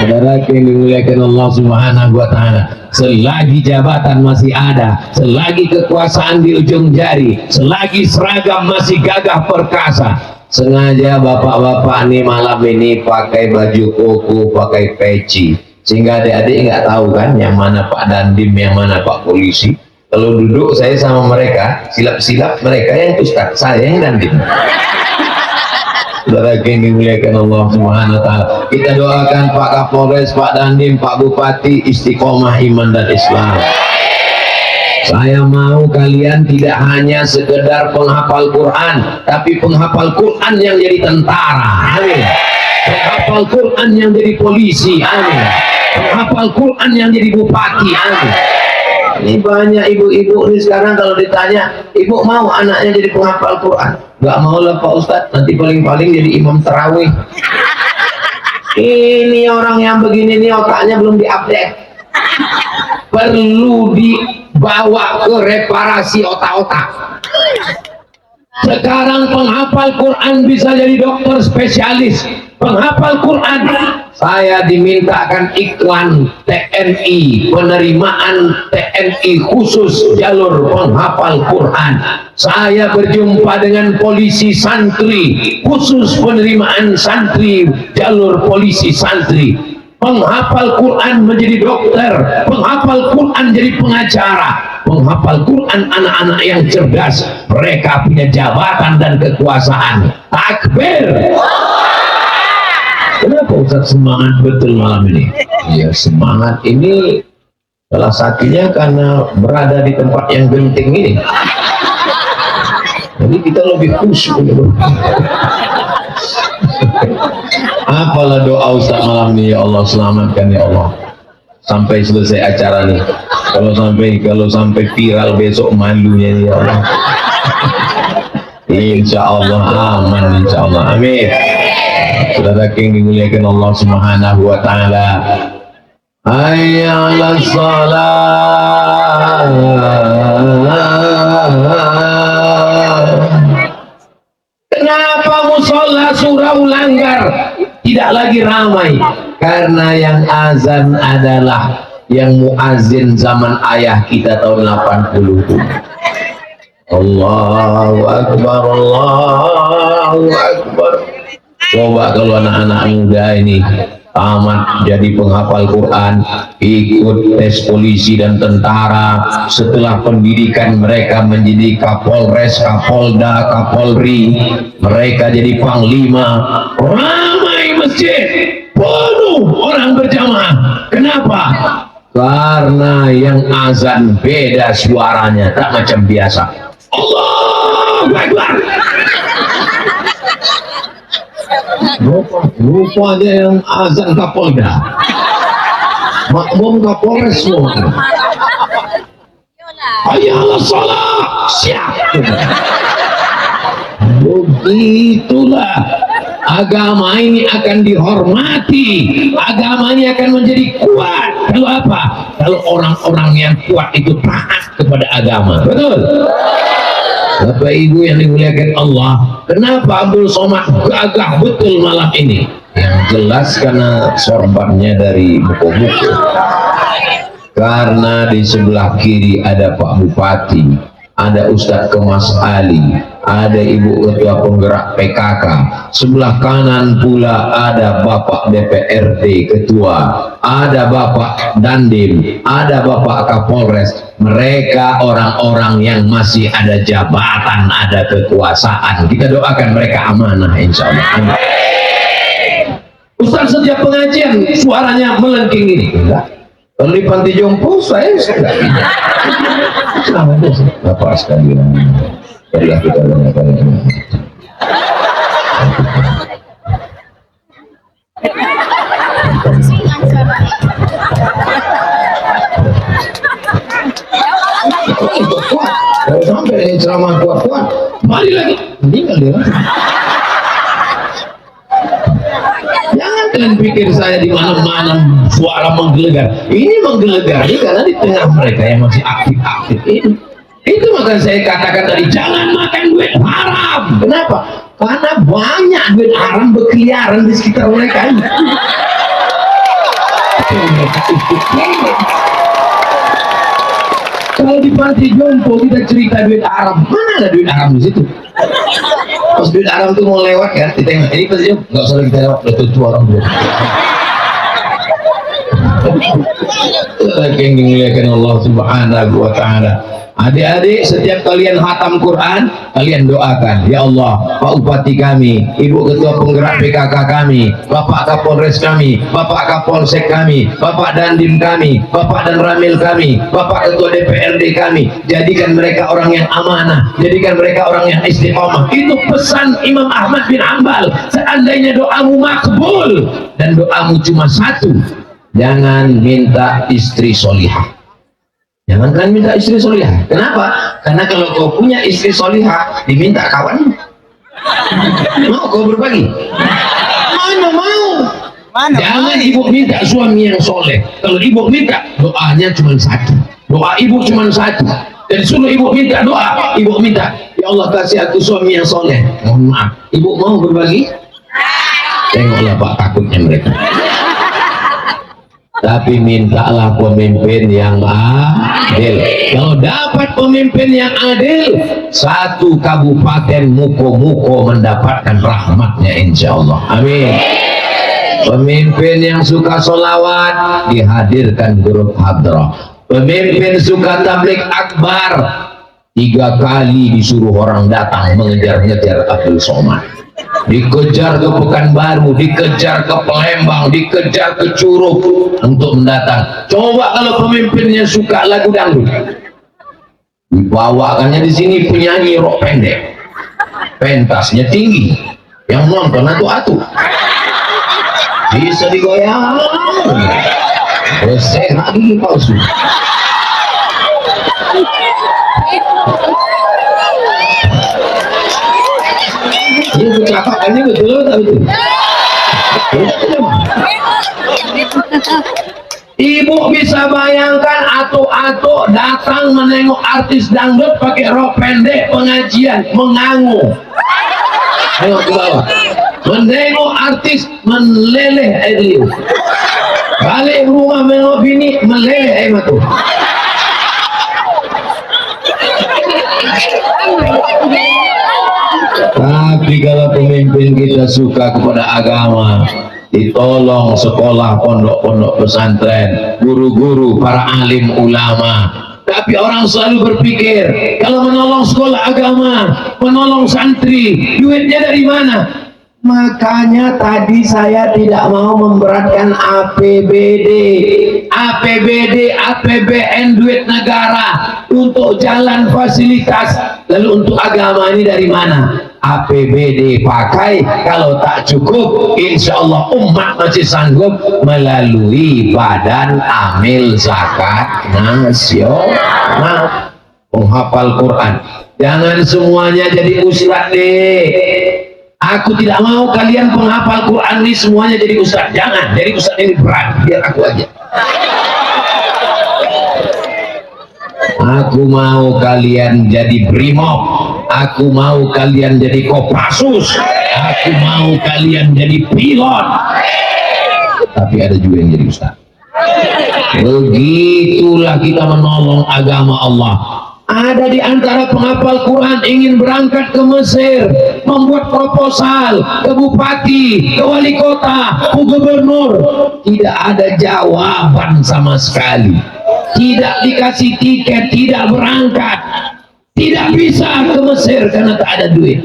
Saudara yang dimuliakan Allah Subhanahu wa Ta'ala, selagi jabatan masih ada, selagi kekuasaan di ujung jari, selagi seragam masih gagah perkasa, sengaja bapak-bapak nih malam ini pakai baju koko, pakai peci, sehingga adik-adik nggak tahu kan yang mana Pak Dandim, yang mana Pak Polisi. Kalau duduk saya sama mereka, silap-silap mereka yang ustaz, saya yang Dandim. Saudara yang dimuliakan Allah Subhanahu wa Ta'ala, kita doakan Pak Kapolres, Pak Dandim, Pak Bupati istiqomah iman dan Islam. Saya mau kalian tidak hanya sekedar penghafal Quran, tapi penghafal Quran yang jadi tentara. Amin. Penghafal Quran yang jadi polisi. Amin. Penghafal Quran yang jadi bupati. Amin. Ini banyak ibu-ibu ini sekarang kalau ditanya, ibu mau anaknya jadi penghafal Quran? Gak mau lah Pak Ustadz, nanti paling-paling jadi imam tarawih. Ini orang yang begini nih otaknya belum diupdate, perlu dibawa ke reparasi otak-otak. Sekarang penghafal Quran bisa jadi dokter spesialis. Penghafal Quran, saya dimintakan iklan TNI, penerimaan TNI khusus jalur penghafal Quran. Saya berjumpa dengan polisi santri, khusus penerimaan santri, jalur polisi santri. Penghafal Quran menjadi dokter, penghafal Quran jadi pengacara, penghafal Quran anak-anak yang cerdas, mereka punya jabatan dan kekuasaan. Takbir. Kenapa Ustaz semangat betul malam ini? Ya semangat ini salah satunya karena berada di tempat yang genting ini. Jadi kita lebih khusyuk. Apalah doa Ustaz malam ini, ya Allah selamatkan ya Allah sampai selesai acara nih. Kalau sampai viral besok malunya ya Allah. Insya Allah aman, insya Allah amin. Saudara yang dimuliakan Allah Subhanahu wa taala. Hayya 'alas shalah. Kenapa musola surau Langgar tidak lagi ramai? Karena yang azan adalah yang muazin zaman ayah kita tahun 80. Allahu Akbar, Allahu Akbar. Coba kalau anak-anak muda ini tamat jadi penghafal Quran, ikut tes polisi dan tentara, setelah pendidikan mereka menjadi Kapolres, Kapolda, Kapolri, mereka jadi panglima, ramai masjid, penuh orang berjamaah. Kenapa? Karena yang azan beda suaranya, tak macam biasa. Allahu Akbar. Lupa aja yang azan Kapolda, makmum Kapolres semua. Ayalah salat, siap. Begitulah agama ini akan dihormati, agama ini akan menjadi kuat. Kalau apa? Kalau orang-orang yang kuat itu taat kepada agama. Betul? Bapak Ibu yang dimuliakan Allah, kenapa Abdul Somad gagah betul malam ini? Yang jelas karena sorbannya dari buku-buku. Karena di sebelah kiri ada Pak Bupati, ada Ustadz Kemas Ali, ada Ibu Ketua Penggerak PKK, sebelah kanan pula ada Bapak DPRD Ketua, ada Bapak Dandim, ada Bapak Kapolres. Mereka orang-orang yang masih ada jabatan, ada kekuasaan. Kita doakan mereka amanah insya Allah. Ustaz setiap pengajian suaranya melengking ini. Enggak. Kalau di panti jompo saya enggak. Selamat Bapak sekalian. Marilah kita dengarkan. Kalau sampai ini ceramah kuat-kuat, mari lagi meninggal dia. Jangan kalian pikir saya di mana-mana suara menggelegar. Ini menggelegar ini karena di tengah mereka yang masih aktif-aktif ini. Itu makanya saya katakan tadi, jangan makan duit haram. Kenapa? Karena banyak duit haram berkeliaran di sekitar mereka ini. Kalau di panti jompo kita cerita duit haram, mana ada duit haram di situ? Pas duit haram tuh mau lewat kan, ditengok ini pasti nggak usah kita lewat, udah tujuh orang dulu. Yang dimuliakan Allah Subhanahu wa taala. Adik-adik, setiap kalian khatam Quran, kalian doakan, ya Allah, Pak Bupati kami, Ibu Ketua Penggerak PKK kami, Bapak Kapolres kami, Bapak Kapolsek kami, Bapak Dandim kami, Bapak dan Ramil kami, Bapak Ketua DPRD kami, jadikan mereka orang yang amanah, jadikan mereka orang yang istiqomah. Itu pesan Imam Ahmad bin Hanbal. Seandainya doamu makbul dan doamu cuma satu, jangan minta istri solihah. Jangan kalian minta istri solihah. Kenapa? Karena kalau kau punya istri solihah, diminta kawan. Mau kau berbagi? Mana mau? Jangan ibu minta suami yang soleh. Kalau ibu minta, doanya cuma satu. Doa ibu cuma satu. Dan suruh ibu minta doa, ibu minta, ya Allah kasih aku suami yang soleh. Mohon maaf, ibu mau berbagi? Tengoklah Pak, takutnya mereka. Tapi mintalah pemimpin yang adil. Kalau dapat pemimpin yang adil, satu kabupaten muko-muko mendapatkan rahmatnya insya Allah. Amin. Pemimpin yang suka sholawat dihadirkan grup hadrah. Pemimpin suka tablik akbar, 3 kali disuruh orang datang mengejar-ngejar Abdul Somad. Dikejar ke Pekanbaru, dikejar ke Palembang, dikejar ke Curug untuk mendatang. Coba kalau pemimpinnya suka lagu dangdut, dibawakannya di sini penyanyi rok pendek, pentasnya tinggi, yang nonton atu-atu, bisa digoyang, sehat gigi palsu. Ini kecelakaan betul atau betul? Ibu bisa bayangkan atu-atu datang menengok artis dangdut pakai rok pendek pengajian, mengangu. Ayo ke bawah. Menengok artis meleleh air liur. Balik rumah menengok bini meleleh air mata. Tapi kalau pemimpin kita suka kepada agama, ditolong sekolah, pondok-pondok pesantren, guru-guru, para alim ulama. Tapi orang selalu berpikir, kalau menolong sekolah agama, menolong santri, duitnya dari mana? Makanya tadi saya tidak mau memberatkan APBD, APBN duit negara untuk jalan fasilitas. Lalu untuk agama ini dari mana? APBD pakai, kalau tak cukup, insya Allah umat masih sanggup melalui Badan Amil Zakat Nasional. Penghafal Quran, jangan semuanya jadi ustaz deh. Aku tidak mau kalian penghafal Quran ini semuanya jadi ustaz. Jangan, jadi ustaz ini berat, biar aku aja. Aku mau kalian jadi brimob, aku mau kalian jadi Kopassus, aku mau kalian jadi pilot. Tapi ada juga yang jadi ustaz. Begitulah kita menolong agama Allah. Ada di antara penghafal Quran ingin berangkat ke Mesir, membuat proposal ke bupati, ke wali kota, ke gubernur. Tidak ada jawaban sama sekali. Tidak dikasih tiket, tidak berangkat, tidak bisa ke Mesir karena tak ada duit.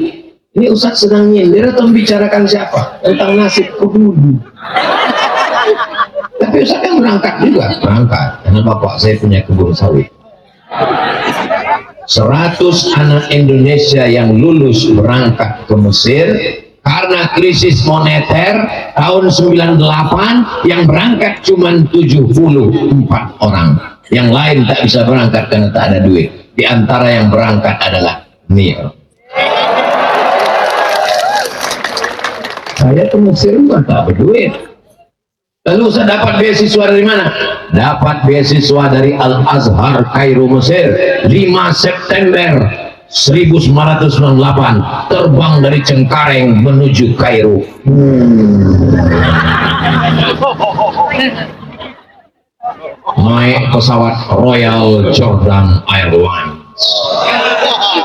Ini Ustaz sedang nyindir atau membicarakan siapa? Tentang nasib kebudu. Tapi Ustaz kan berangkat juga, berangkat karena bapak saya punya kebun sawit. 100 anak Indonesia yang lulus berangkat ke Mesir karena krisis moneter tahun 98, yang berangkat cuma 74 orang. Yang lain tak bisa berangkat karena tak ada duit. Di antara yang berangkat adalah Mir. Saya ke Mesir bukan tak berduit. Lalu saya dapat beasiswa dari mana? Dapat beasiswa dari Al-Azhar Kairo Mesir. 5 September 1998 terbang dari Cengkareng menuju Kairo. Naik pesawat Royal Jordan Airlines.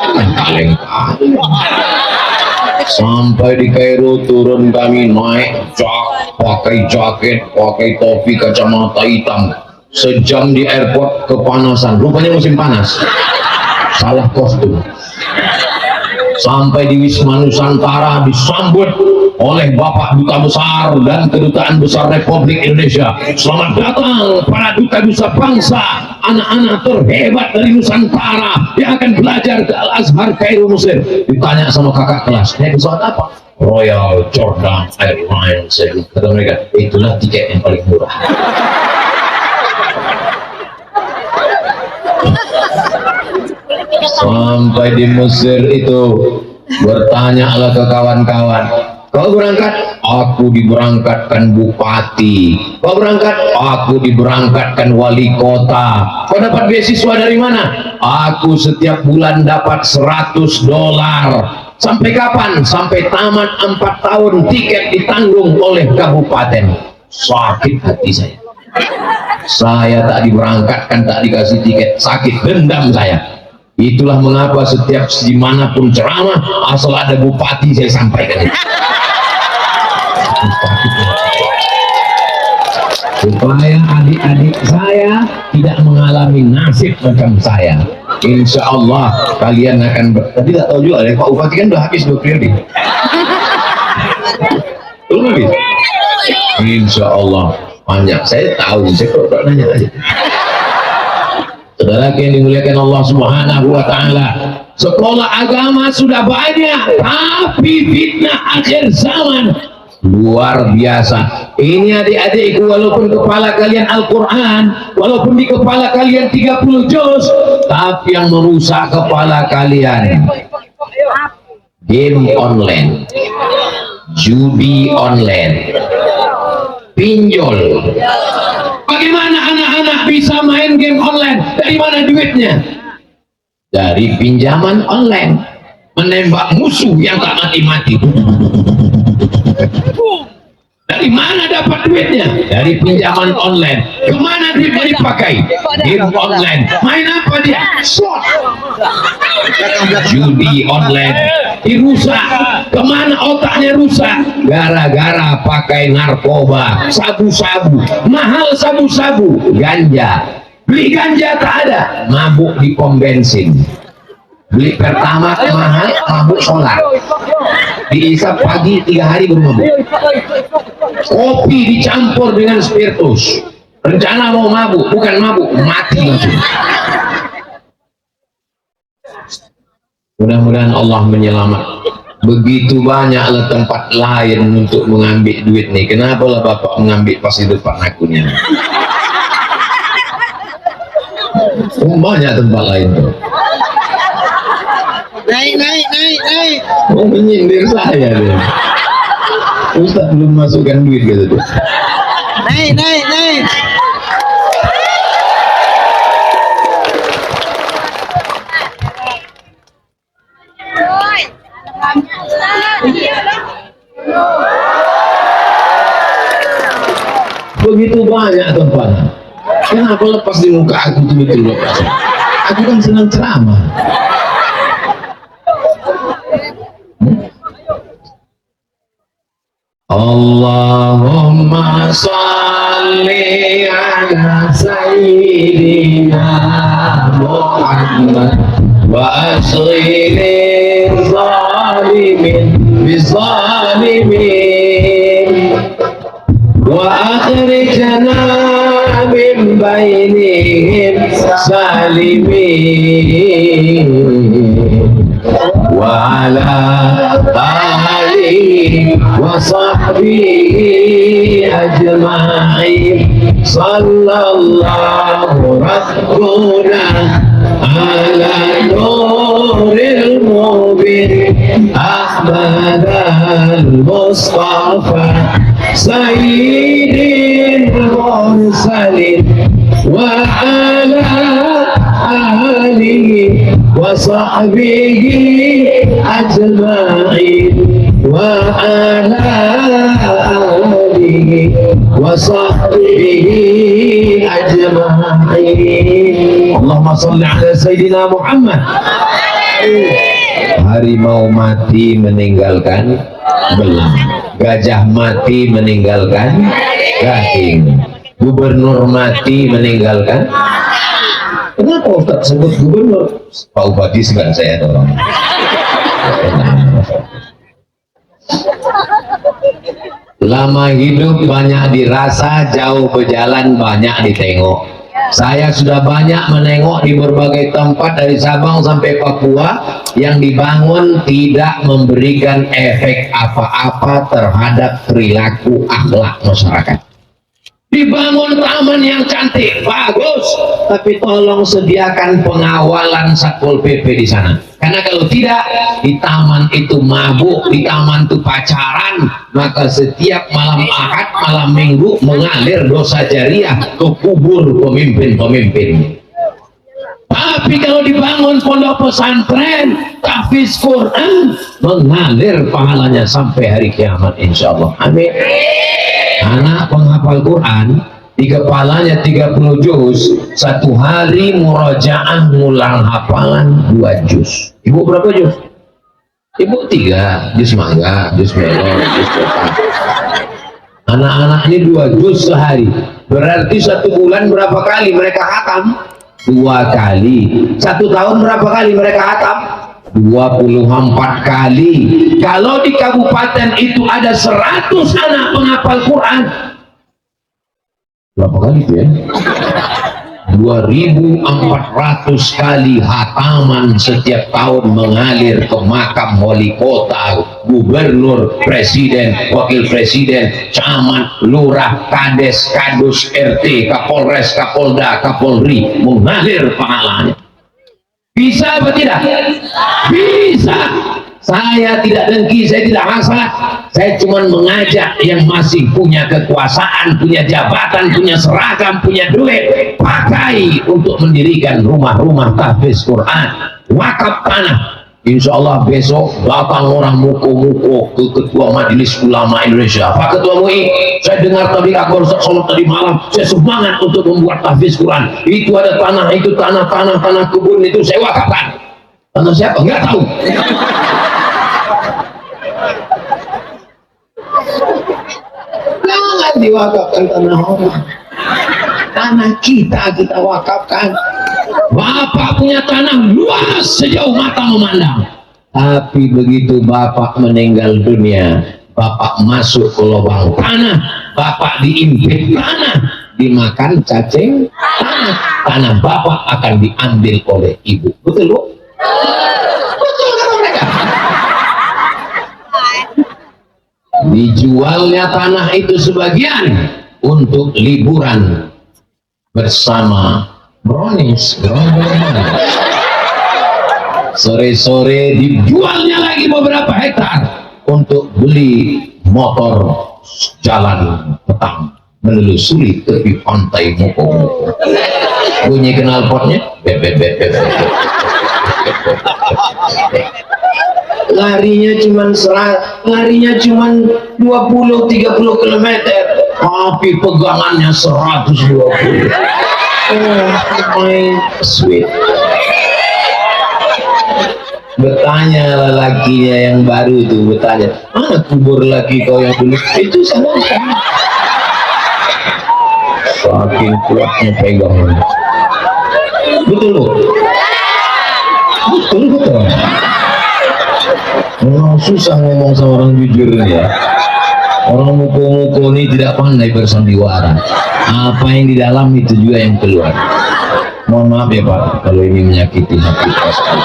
Kaleng-kaleng. Sampai di Kairo turun kami naik pakai jaket, pakai topi, kacamata hitam. Sejam di airport kepanasan. Rupanya musim panas. salah kostum. Sampai di Wisma Nusantara disambut oleh Bapak Duta Besar dan Kedutaan Besar Republik Indonesia. Selamat datang para duta-duta bangsa, anak-anak terhebat dari Nusantara yang akan belajar ke Al-Azhar Kairo Mesir. Ditanya sama kakak kelas, naik pesawat apa? Royal Jordan Airlines. Kata mereka, itulah tiket yang paling murah. Sampai di Mesir itu bertanyalah ke kawan-kawan, kau berangkat? Aku diberangkatkan bupati. Kau berangkat? Aku diberangkatkan wali kota. Kau dapat beasiswa dari mana? Aku setiap bulan dapat $100. Sampai kapan? Sampai tamat 4 tahun, tiket ditanggung oleh kabupaten. Sakit hati saya. Saya tak diberangkatkan, tak dikasih tiket, sakit, dendam saya. Itulah mengapa setiap dimanapun ceramah, asal ada bupati saya sampaikan. Supaya adik-adik saya tidak mengalami nasib macam saya. Insya Allah kalian akan tapi tak tahu juga, Pak Bupati kan udah habis 2 periode. Belum habis? Insya Allah banyak. Saya tahu, saya kok nanya aja. Saudara yang dimuliakan Allah Subhanahu wa Ta'ala, sekolah agama sudah banyak, tapi fitnah akhir zaman luar biasa. Ini adik-adikku, walaupun kepala kalian Al-Quran, walaupun di kepala kalian 30 juz, tapi yang merusak kepala kalian game online, judi online, pinjol. Bagaimana anak-anak bisa main game online? Dari mana duitnya? Dari pinjaman online. Menembak musuh yang tak mati-mati. Dari mana dapat duitnya? Dari pinjaman online. Kemana duitnya dipakai? Game online. Main apa dia? Slot. Judi online. Dirusak. Kemana otaknya rusak? Gara-gara pakai narkoba, sabu-sabu. Mahal sabu-sabu, ganja. Beli ganja tak ada, mabuk di pom bensin. Beli pertama mahal, mabuk solar. Diisap pagi 3 hari baru mabuk. Kopi dicampur dengan spiritus. Rencana mau mabuk, bukan mabuk, mati langsung. Mudah-mudahan Allah menyelamatkan. Begitu banyaklah tempat lain untuk mengambil duit nih. Kenapa lah Bapak mengambil pas di depan akunnya? Banyak tempat lain tuh. Naik. Mau menyindir saya dia. Ustaz belum masukkan duit gitu tuh. Naik. Begitu banyak tempat. Kenapa lepas di muka aku tuh betul lepas? Aku kan senang ceramah. Allahumma salli ala sayyidina Muhammad wa asghiri zalimin bizalimin wa akhrijna min bainihim salimin wa ala alihi wa sahbihi ajma'in sallallahu rabbuna ala nuril mubin Ahmad al-Mustafa sayyidil mursalin wa ala alihi wa sahbihi ajma'in wa ala alihi wa sahbihi ajma'in. Allahumma salli ala sayyidina Muhammad. Harimau mati meninggalkan belang, gajah mati meninggalkan daging, gubernur mati meninggalkan Kenapa Ustaz sebut gubernur? Pak Bupati segan saya dorong. Lama hidup banyak dirasa, jauh berjalan banyak ditengok. Saya sudah banyak menengok di berbagai tempat dari Sabang sampai Papua yang dibangun tidak memberikan efek apa-apa terhadap perilaku akhlak masyarakat. Dibangun taman yang cantik, bagus, tapi tolong sediakan pengawalan Satpol PP di sana. Karena kalau tidak, di taman itu mabuk, di taman itu pacaran, maka setiap malam Ahad, malam Minggu mengalir dosa jariah ke kubur pemimpin-pemimpin. Tapi kalau dibangun pondok pesantren, tahfiz Quran, mengalir pahalanya sampai hari kiamat, insya Allah. Amin. Anak penghafal Quran, di kepalanya 30 juz, satu hari murojaah ngulang hafalan 2 juz. Ibu berapa juz? Ibu 3 juz mangga, juz melon, juz coklat. Anak-anak ini 2 juz sehari. Berarti 1 bulan berapa kali mereka khatam? 2 kali. 1 tahun berapa kali mereka khatam? 24 kali. Kalau di kabupaten itu ada 100 anak penghafal Quran, berapa kali itu ya? 2400 kali hataman setiap tahun mengalir ke makam wali kota, gubernur, presiden, wakil presiden, camat, lurah, kades, kadus, RT, kapolres, kapolda, kapolri, mengalir pahalanya. Bisa apa tidak? Bisa. Saya tidak dengki, saya tidak hasad. Saya cuma mengajak yang masih punya kekuasaan, punya jabatan, punya seragam, punya duit, pakai untuk mendirikan rumah-rumah tahfiz Quran, wakaf tanah. Insya Allah besok datang orang muko-muko ke Ketua Majelis Ulama Indonesia. Pak Ketua MUI, saya dengar tadi Akbar Ustaz sholat tadi malam, saya semangat untuk membuat tahfiz Quran. Itu ada tanah, itu tanah kebun itu saya wakafkan. Tanah siapa? Enggak tahu. Jangan diwakafkan tanah orang. Tanah kita wakafkan. Bapak punya tanah luas sejauh mata memandang, tapi begitu Bapak meninggal dunia, Bapak masuk ke lubang tanah, Bapak diimpit tanah, dimakan cacing tanah, tanah Bapak akan diambil oleh Ibu. Betul, Bu? Betul kata mereka. Dijualnya tanah itu sebagian untuk liburan bersama Brownies. Sore-sore dijualnya lagi beberapa hektar untuk beli motor jalan petang menelusuri tepi pantai Moko-Moko. Bunyi knalpotnya larinya cuman 20-30 km, tapi pegangannya 120. My sweet. Bertanya lelakinya yang baru itu, bertanya, mana kubur laki kau yang dulu? Itu sana. Saking kuatnya pegang. Betul loh. Betul. Memang susah ngomong sama orang jujur ya. Orang muko-muko ini tidak pandai bersandiwara. Apa yang di dalam itu juga yang keluar. Mohon maaf ya Pak, kalau ini menyakiti hati sekali.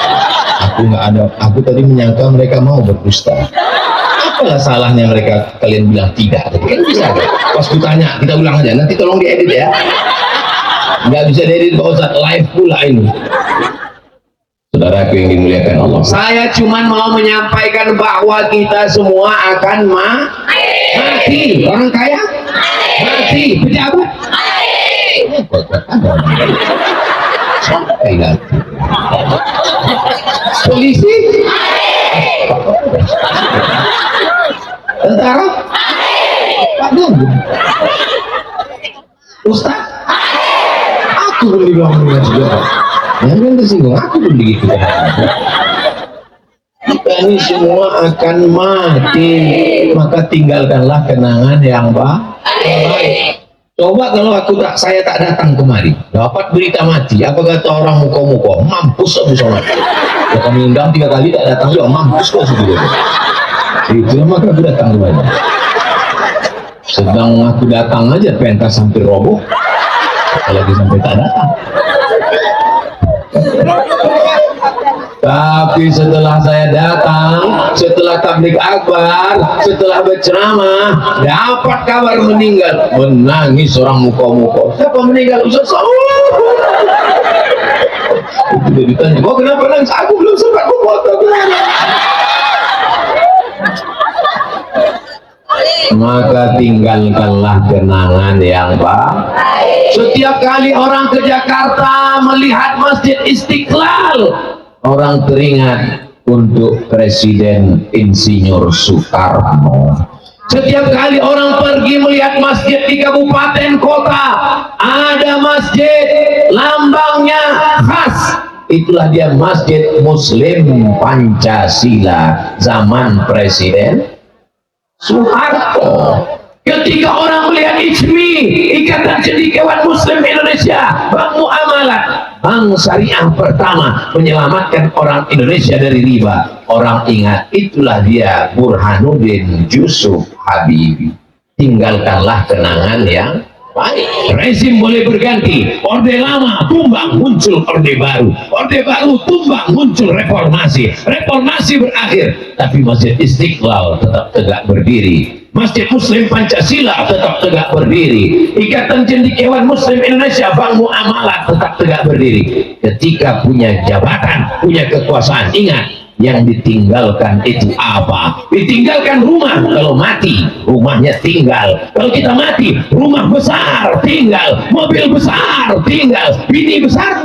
Aku tadi menyangka mereka mau berdusta. Apalah salahnya mereka, kalian bilang tidak tadi kan bisa kan? Pas kutanya, kita ulang aja, nanti tolong diedit ya. Nggak bisa diedit Pak Ustaz, live pula ini. Saudaraku yang dimuliakan Allah, saya cuma mau menyampaikan bahwa kita semua akan mati. Orang kaya mati, pejabat sampai nanti, polisi, tentara, Ustaz, aku belum dibilang juga. Jangan tersinggung, aku pun begitu. Kita ini semua akan mati, maka tinggalkanlah kenangan yang baik. Coba kalau saya tak datang kemari, dapat berita mati. Apa kata orang muka-muka? Mampus aku sholat. Ya, kami undang 3 kali tak datang juga, mampus kok sebetulnya. Itulah maka aku datang kemari. Sedang aku datang aja pentas hampir roboh, apalagi sampai tak datang. Tapi setelah saya datang, setelah tabligh akbar, setelah berceramah, dapat kabar meninggal. Menangis orang muka-muka. Siapa meninggal? Ustaz. Itu ditanya, kok kenapa nangis? Aku belum sempat memfoto. Maka tinggalkanlah kenangan yang baik. Setiap kali orang ke Jakarta melihat Masjid Istiqlal, orang teringat untuk Presiden Insinyur Soekarno. Setiap kali orang pergi melihat masjid di kabupaten kota, ada masjid lambangnya khas. Itulah dia Masjid Muslim Pancasila zaman Presiden Soeharto. Ketika orang melihat ICMI, Ikatan Cendekiawan Muslim Indonesia, Bank Muamalat, bank syariah pertama menyelamatkan orang Indonesia dari riba, orang ingat itulah dia Burhanuddin Yusuf Habibie. Tinggalkanlah kenangan yang baik. Rezim boleh berganti, orde lama tumbang, muncul orde baru, orde baru tumbang, muncul reformasi, reformasi berakhir, tapi Masjid Istiqlal tetap tegak berdiri. Masjid Muslim Pancasila tetap tegak berdiri. Ikatan Cendekiawan Muslim Indonesia, Bank Muamalat tetap tegak berdiri. Ketika punya jabatan, punya kekuasaan, ingat yang ditinggalkan itu apa? Ditinggalkan rumah. Kalau mati, rumahnya tinggal. Kalau kita mati, rumah besar tinggal, mobil besar tinggal, bini besar.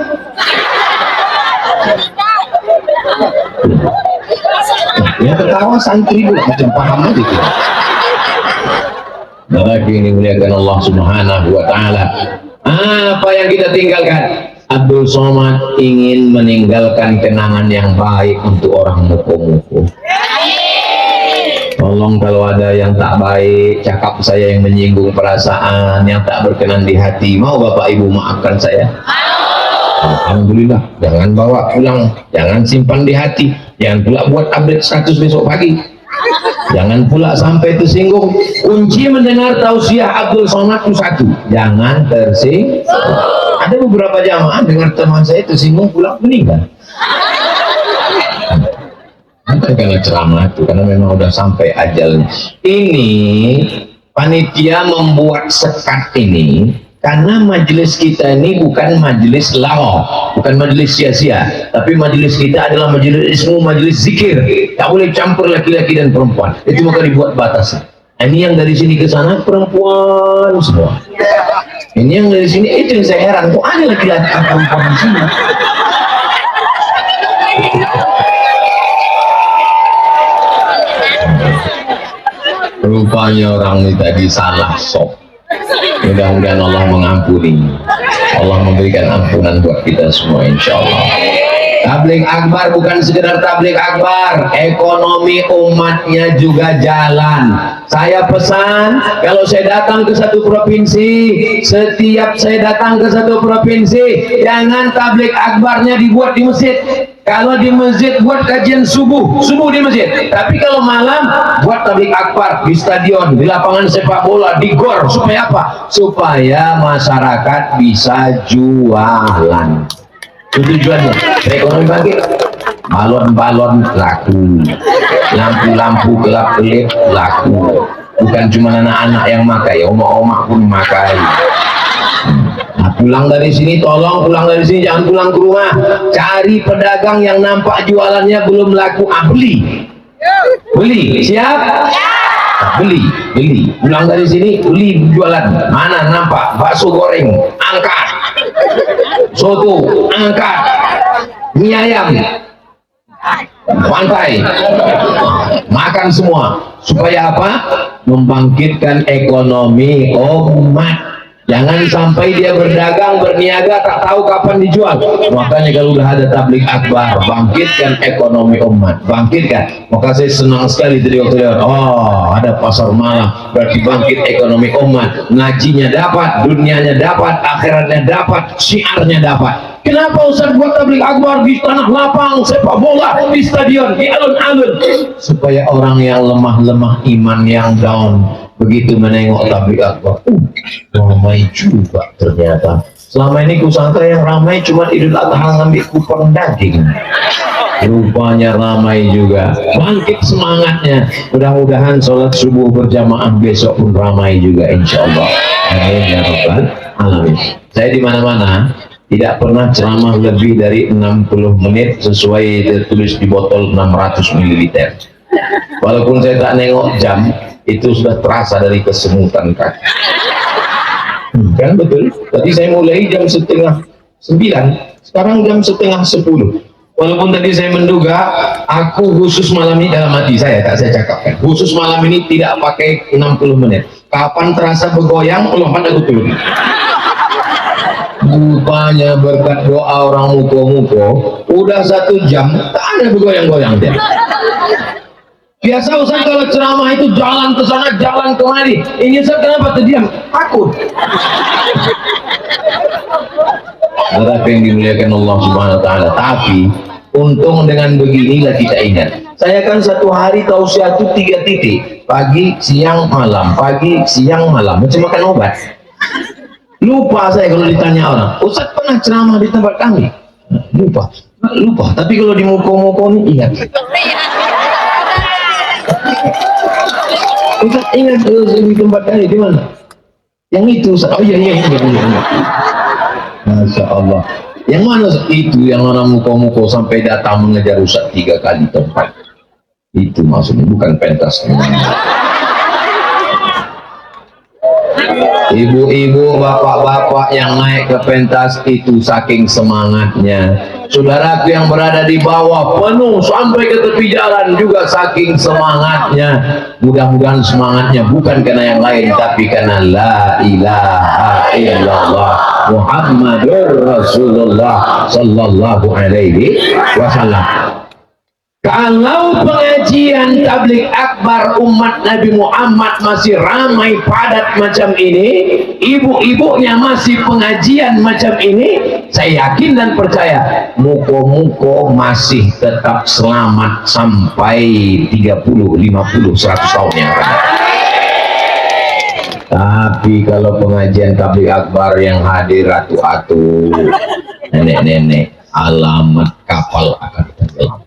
Ya ketawa santri dulu, macam paham aja gitu. Lagi ini muliakan Allah Subhanahu wa Ta'ala. Apa yang kita tinggalkan? Abdul Somad ingin meninggalkan kenangan yang baik untuk orang muko-muko. Tolong kalau ada yang tak baik, cakap saya yang menyinggung perasaan, yang tak berkenan di hati, mau Bapak Ibu maafkan saya? Alhamdulillah. Jangan bawa pulang, jangan simpan di hati, jangan pula buat update status besok pagi. Jangan pula sampai tersinggung. Kunci mendengar tausiah Abdul Somad itu satu, jangan tersinggung. Ada beberapa jamaah dengar teman saya tersinggung pulang meninggal. Bukan karena ceramah itu, karena memang udah sampai ajalnya. Ini panitia membuat sekat ini karena majelis kita ini bukan majelis lawa, bukan majelis sia-sia, tapi majelis kita adalah majelis ilmu, majelis zikir. Tak boleh campur laki-laki dan perempuan. Itu maka dibuat batasan. Ini yang dari sini ke sana perempuan semua. Ini yang dari sini, itu yang saya heran. Kok ada laki-laki dan perempuan di sini? Rupanya orang ini tadi salah sok. Mudah-mudahan Allah mengampuni, Allah memberikan ampunan buat kita semua insya Allah. Tabligh akbar bukan sekedar tabligh akbar, ekonomi umatnya juga jalan. Saya pesan, kalau saya datang ke satu provinsi, setiap saya datang ke satu provinsi, jangan tabligh akbarnya dibuat di masjid. Kalau di masjid buat kajian subuh di masjid. Tapi kalau malam buat tabligh akbar di stadion, di lapangan sepak bola, di gor. Supaya apa? Supaya masyarakat bisa jualan. Itu tujuannya. Ekonomi bangkit. Balon-balon laku, lampu-lampu gelap-gelip laku. Bukan cuma anak-anak yang makai, oma-oma pun makai. Nah, pulang dari sini, tolong pulang dari sini jangan pulang ke rumah, cari pedagang yang nampak jualannya belum laku, beli, siap? Beli, pulang dari sini beli jualan. Mana nampak bakso goreng, angkat, soto, angkat, mie ayam, pantai, makan semua. Supaya apa? Membangkitkan ekonomi umat. Jangan sampai dia berdagang, berniaga, tak tahu kapan dijual. Makanya kalau udah ada tabligh akbar, bangkitkan ekonomi umat, bangkitkan. Maka saya senang sekali tadi waktu lihat, oh ada pasar malam, berarti bangkit ekonomi umat. Ngajinya dapat, dunianya dapat, akhiratnya dapat, syiarnya dapat. Kenapa Ustaz buat tabligh akbar di tanah lapang, sepak bola, di stadion, di alun-alun? Supaya orang yang lemah-lemah iman, yang down, begitu menengok tabligh akbar, ramai juga ternyata. Selama ini kusangka yang ramai cuma Idul Adha ngambil kupon daging. Rupanya ramai juga. Bangkit semangatnya. Mudah-mudahan sholat subuh berjamaah besok pun ramai juga, insya Allah. Amin ya rabbal alamin. Saya di mana-mana tidak pernah ceramah lebih dari 60 menit sesuai tertulis di botol 600 ml. Walaupun saya tak nengok jam, itu sudah terasa dari kesemutan kaki. Kan betul? Tadi saya mulai jam 8:30, sekarang jam 9:30. Walaupun tadi saya menduga, aku khusus malam ini dalam hati saya, tak saya cakapkan. Khusus malam ini tidak pakai 60 menit. Kapan terasa bergoyang, lompat aku turun. Rupanya berkat doa orang muko-muko, udah 1 jam, tak ada bergoyang-goyang dia. Biasa Ustaz kalau ceramah itu jalan ke sana, jalan kemari. Ini Ustaz kenapa terdiam? Takut. Tetapi yang dimuliakan Allah Subhanahu Wa Taala. Tapi untung dengan beginilah kita ingat. Saya kan satu hari tausiah itu 3 titik, pagi, siang, malam, pagi, siang, malam, macam makan obat. Lupa saya kalau ditanya orang, Ustaz pernah ceramah di tempat kami? Lupa. Tapi kalau di muko-muko ini ingat. Ustaz ingat di tempat kami di mana? Yang itu Ustaz. Oh iya. Masya Allah. Yang mana itu yang orang muko-muko sampai datang mengejar Ustaz 3 kali tempat? Itu maksudnya, bukan pentas. Ibu-ibu, bapak-bapak yang naik ke pentas itu saking semangatnya. Saudaraku yang berada di bawah penuh sampai ke tepi jalan juga saking semangatnya. Mudah-mudahan semangatnya bukan karena yang lain, tapi karena la ilaha illallah Muhammadur Rasulullah sallallahu alaihi wasallam. Kalau pengajian tabligh akbar umat Nabi Muhammad masih ramai padat macam ini, ibu-ibunya masih pengajian macam ini, saya yakin dan percaya muko-muko masih tetap selamat sampai 30, 50, 100 tahun yang akan datang. Tapi kalau pengajian tabligh akbar yang hadir ratu-atu, nenek-nenek, alamat kapal akan tenggelam.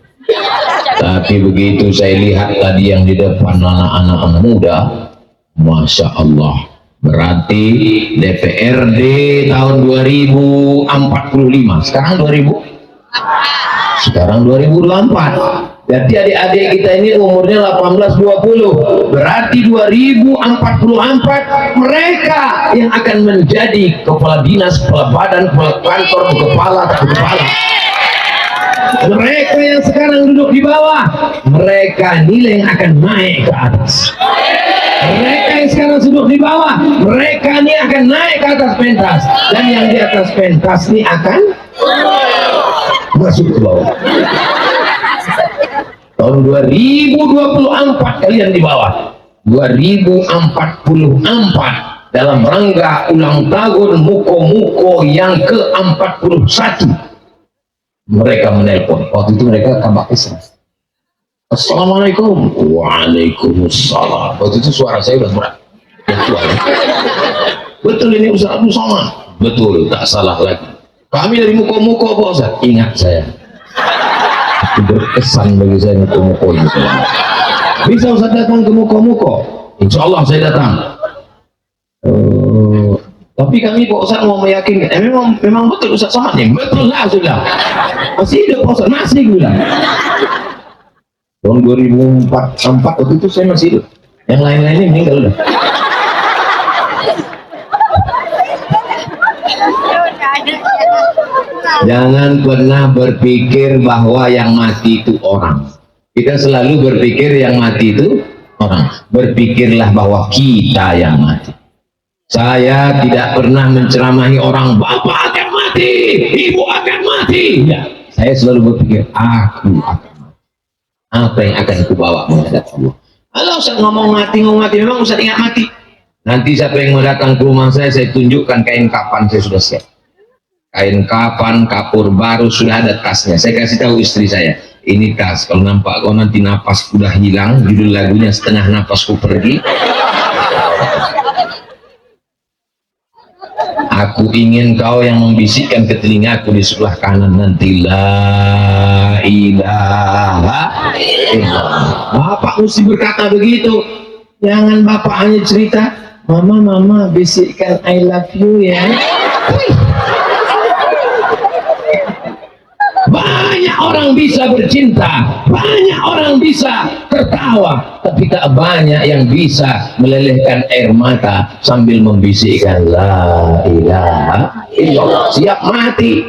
Tapi begitu saya lihat tadi yang di depan anak-anak muda, Masya Allah, berarti DPRD tahun 2045, sekarang 2024. Jadi adik-adik kita ini umurnya 18-20, berarti 2044 mereka yang akan menjadi kepala dinas, kepala badan, kepala kantor, kepala. Mereka yang sekarang duduk di bawah, mereka nilai yang akan naik ke atas. Mereka yang sekarang duduk di bawah, mereka ini akan naik ke atas pentas, dan yang di atas pentas ini akan masuk ke bawah. Tahun 2024 kalian di bawah, 2044 dalam rangka ulang tahun muko-muko yang ke-41. Mereka menelpon. Waktu itu mereka tambah Islam. Assalamualaikum. Waalaikumsalam. Waktu itu suara saya udah berat. Betul ini Ustaz Abdul Somad. Betul, tak salah lagi. Kami dari muko-muko Pak Ustaz. Ingat saya. Itu berkesan bagi saya muko-muko itu. Bisa Ustaz datang ke muko-muko? Insya Allah saya datang. Tapi kami Pak Ustaz mau meyakinkan, memang betul Ustaz Somad nih, betul lah sudah. Masih hidup Pak Ustaz, masih bilang. Tahun 2004 waktu itu saya masih hidup. Yang lain-lainnya meninggal udah. Jangan pernah berpikir bahwa yang mati itu orang. Kita selalu berpikir yang mati itu orang. Berpikirlah bahwa kita yang mati. Saya tidak pernah menceramahi orang, bapak akan mati, ibu akan mati. Ya, saya selalu berpikir, aku akan mati. Apa yang akan aku bawa menghadap Allah? Kalau Ustaz ngomong mati, memang Ustaz ingat mati. Nanti siapa yang mau datang ke rumah saya tunjukkan kain kapan saya sudah siap. Kain kapan, kapur baru, sudah ada tasnya. Saya kasih tahu istri saya, ini tas. Kalau nampak kau nanti napasku udah hilang, judul lagunya setengah napasku pergi. Aku ingin kau yang membisikkan ke telingaku di sebelah kanan nanti, la ilaha illallah. Bapak mesti berkata begitu. Jangan bapak hanya cerita, mama bisikkan I love you ya. Banyak orang bisa bercinta, banyak orang bisa tertawa, tapi tak banyak yang bisa melelehkan air mata sambil membisikkan la ilaha illallah. Siap mati.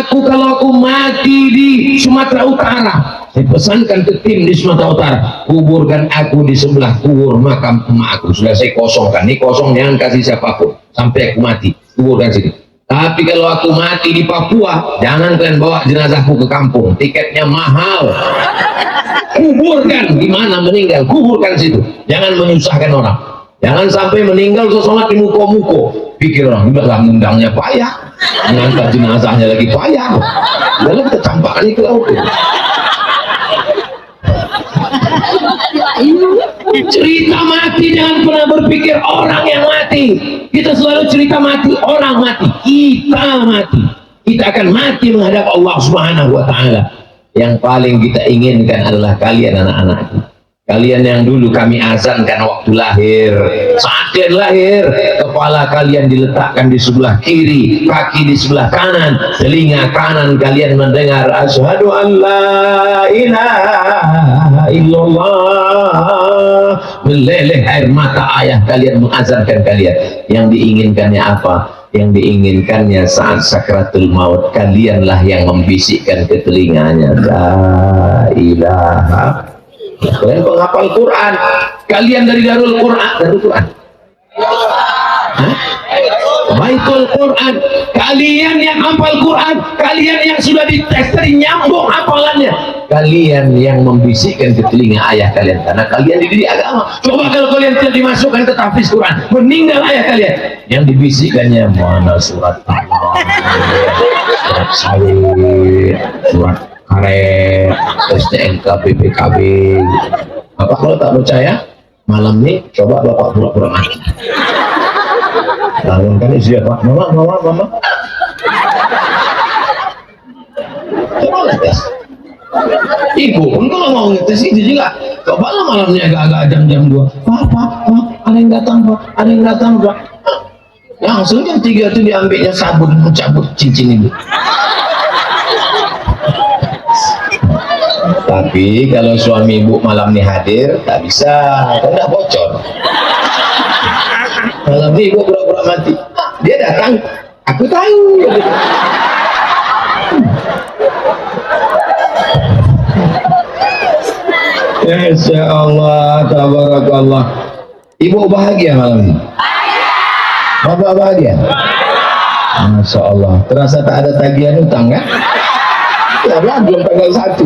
Kalau aku mati di Sumatera Utara, saya pesankan ke tim di Sumatera Utara, kuburkan aku di sebelah kubur makam emak aku. Sudah saya kosongkan, ini kosong, jangan kasih siapapun sampai aku mati, kuburkan situ. Tapi kalau aku mati di Papua, jangan kalian bawa jenazahku ke kampung, tiketnya mahal. Kuburkan di mana meninggal, kuburkan situ. Jangan menyusahkan orang. Jangan sampai meninggal terus sholat di muko-muko. Pikir orang, udahlah ngundangnya payah, mengangkat jenazahnya lagi payah. Lalu kita campakkan ke laut. Cerita mati, jangan pernah berpikir orang yang mati. Kita selalu cerita mati, orang mati, kita mati. Kita akan mati menghadap Allah Subhanahu wa Ta'ala. Yang paling kita inginkan adalah kalian anak-anakku. Kalian yang dulu kami azankan waktu lahir. Saat kalian lahir, kepala kalian diletakkan di sebelah kiri, kaki di sebelah kanan, telinga kanan kalian mendengar asyhadu an la ilaha illallah. Meleleh air mata ayah kalian mengazankan kalian. Yang diinginkannya apa? Yang diinginkannya saat sakratul maut, kalianlah yang membisikkan ke telinganya la ilaha. Kalian penghafal Quran, kalian dari Darul Quran, Baitul Quran, kalian yang hafal Quran, kalian yang sudah dites nyambung hafalannya, kalian yang membisikkan ke telinga ayah kalian karena kalian dididik agama. Coba kalau kalian tidak dimasukkan ke tahfiz Quran, meninggal ayah kalian, yang dibisikkannya mana surat Allah, surat sawit, surat karet, STNK, BPKB. Bapak kalau tak percaya, malam ini coba bapak pura-pura mati. Bangunkan istri Pak, mama. Coba ngetes. Ibu pun kalau mau ngetes itu juga. Coba lah malamnya agak-agak jam 2. Pak, ada yang datang Pak. Langsung jam 3 itu diambilnya sabun, mencabut cincin itu. Tapi kalau suami ibu malam ini hadir, tak bisa, tidak bocor. Malam ini ibu pura-pura mati, dia datang, aku tahu. Insya Allah, tabarakallah. Ibu bahagia malam ini? Bapak bahagia? Masya Allah. Terasa tak ada tagihan utang kan? Ya belum tanggal 1.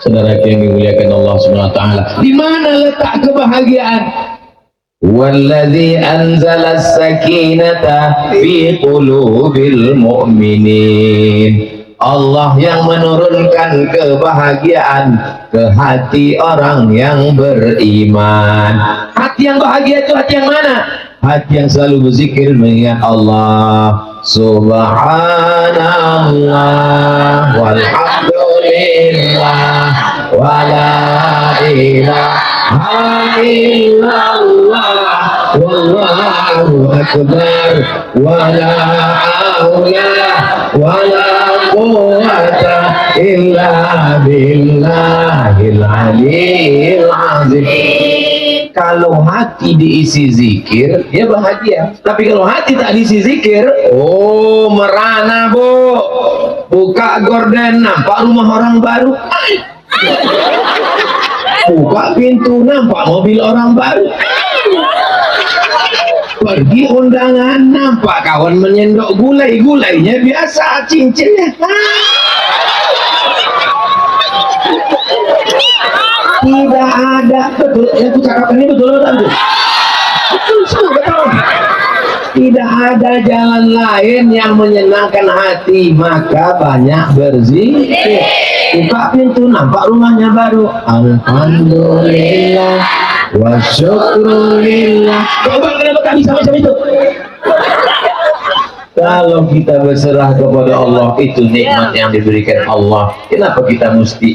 Saudara yang dimuliakan Allah Subhanahu wa Ta'ala, di mana letak kebahagiaan? Walladzi anzala as-sakinata fi qulubil mu'minin. Allah yang menurunkan kebahagiaan ke hati orang yang beriman. Hati yang bahagia itu hati yang mana? Hati yang selalu berzikir mengingat Allah. Subhanallah walhamdulillah wala ilaha illallah wallahu akbar wala haula wala quwwata illa billahil aliyyil azim. Kalau hati diisi zikir, ya bahagia. Tapi kalau hati tak diisi zikir, oh merana bu. Buka gorden, nampak rumah orang baru. Buka pintu, nampak mobil orang baru. pergi undangan nampak kawan menyendok gulai-gulainya biasa cincinnya. Tidak ada, betul yang aku cakap ini betul betul. Betul semua betul. Tidak ada jalan lain yang menyenangkan hati, maka banyak berzikir. Buka pintu nampak rumahnya baru. Alhamdulillah wa syukrulillah. Coba kenapa tak bisa macam itu? Kalau kita berserah kepada Allah, itu nikmat yang diberikan Allah. Kenapa kita mesti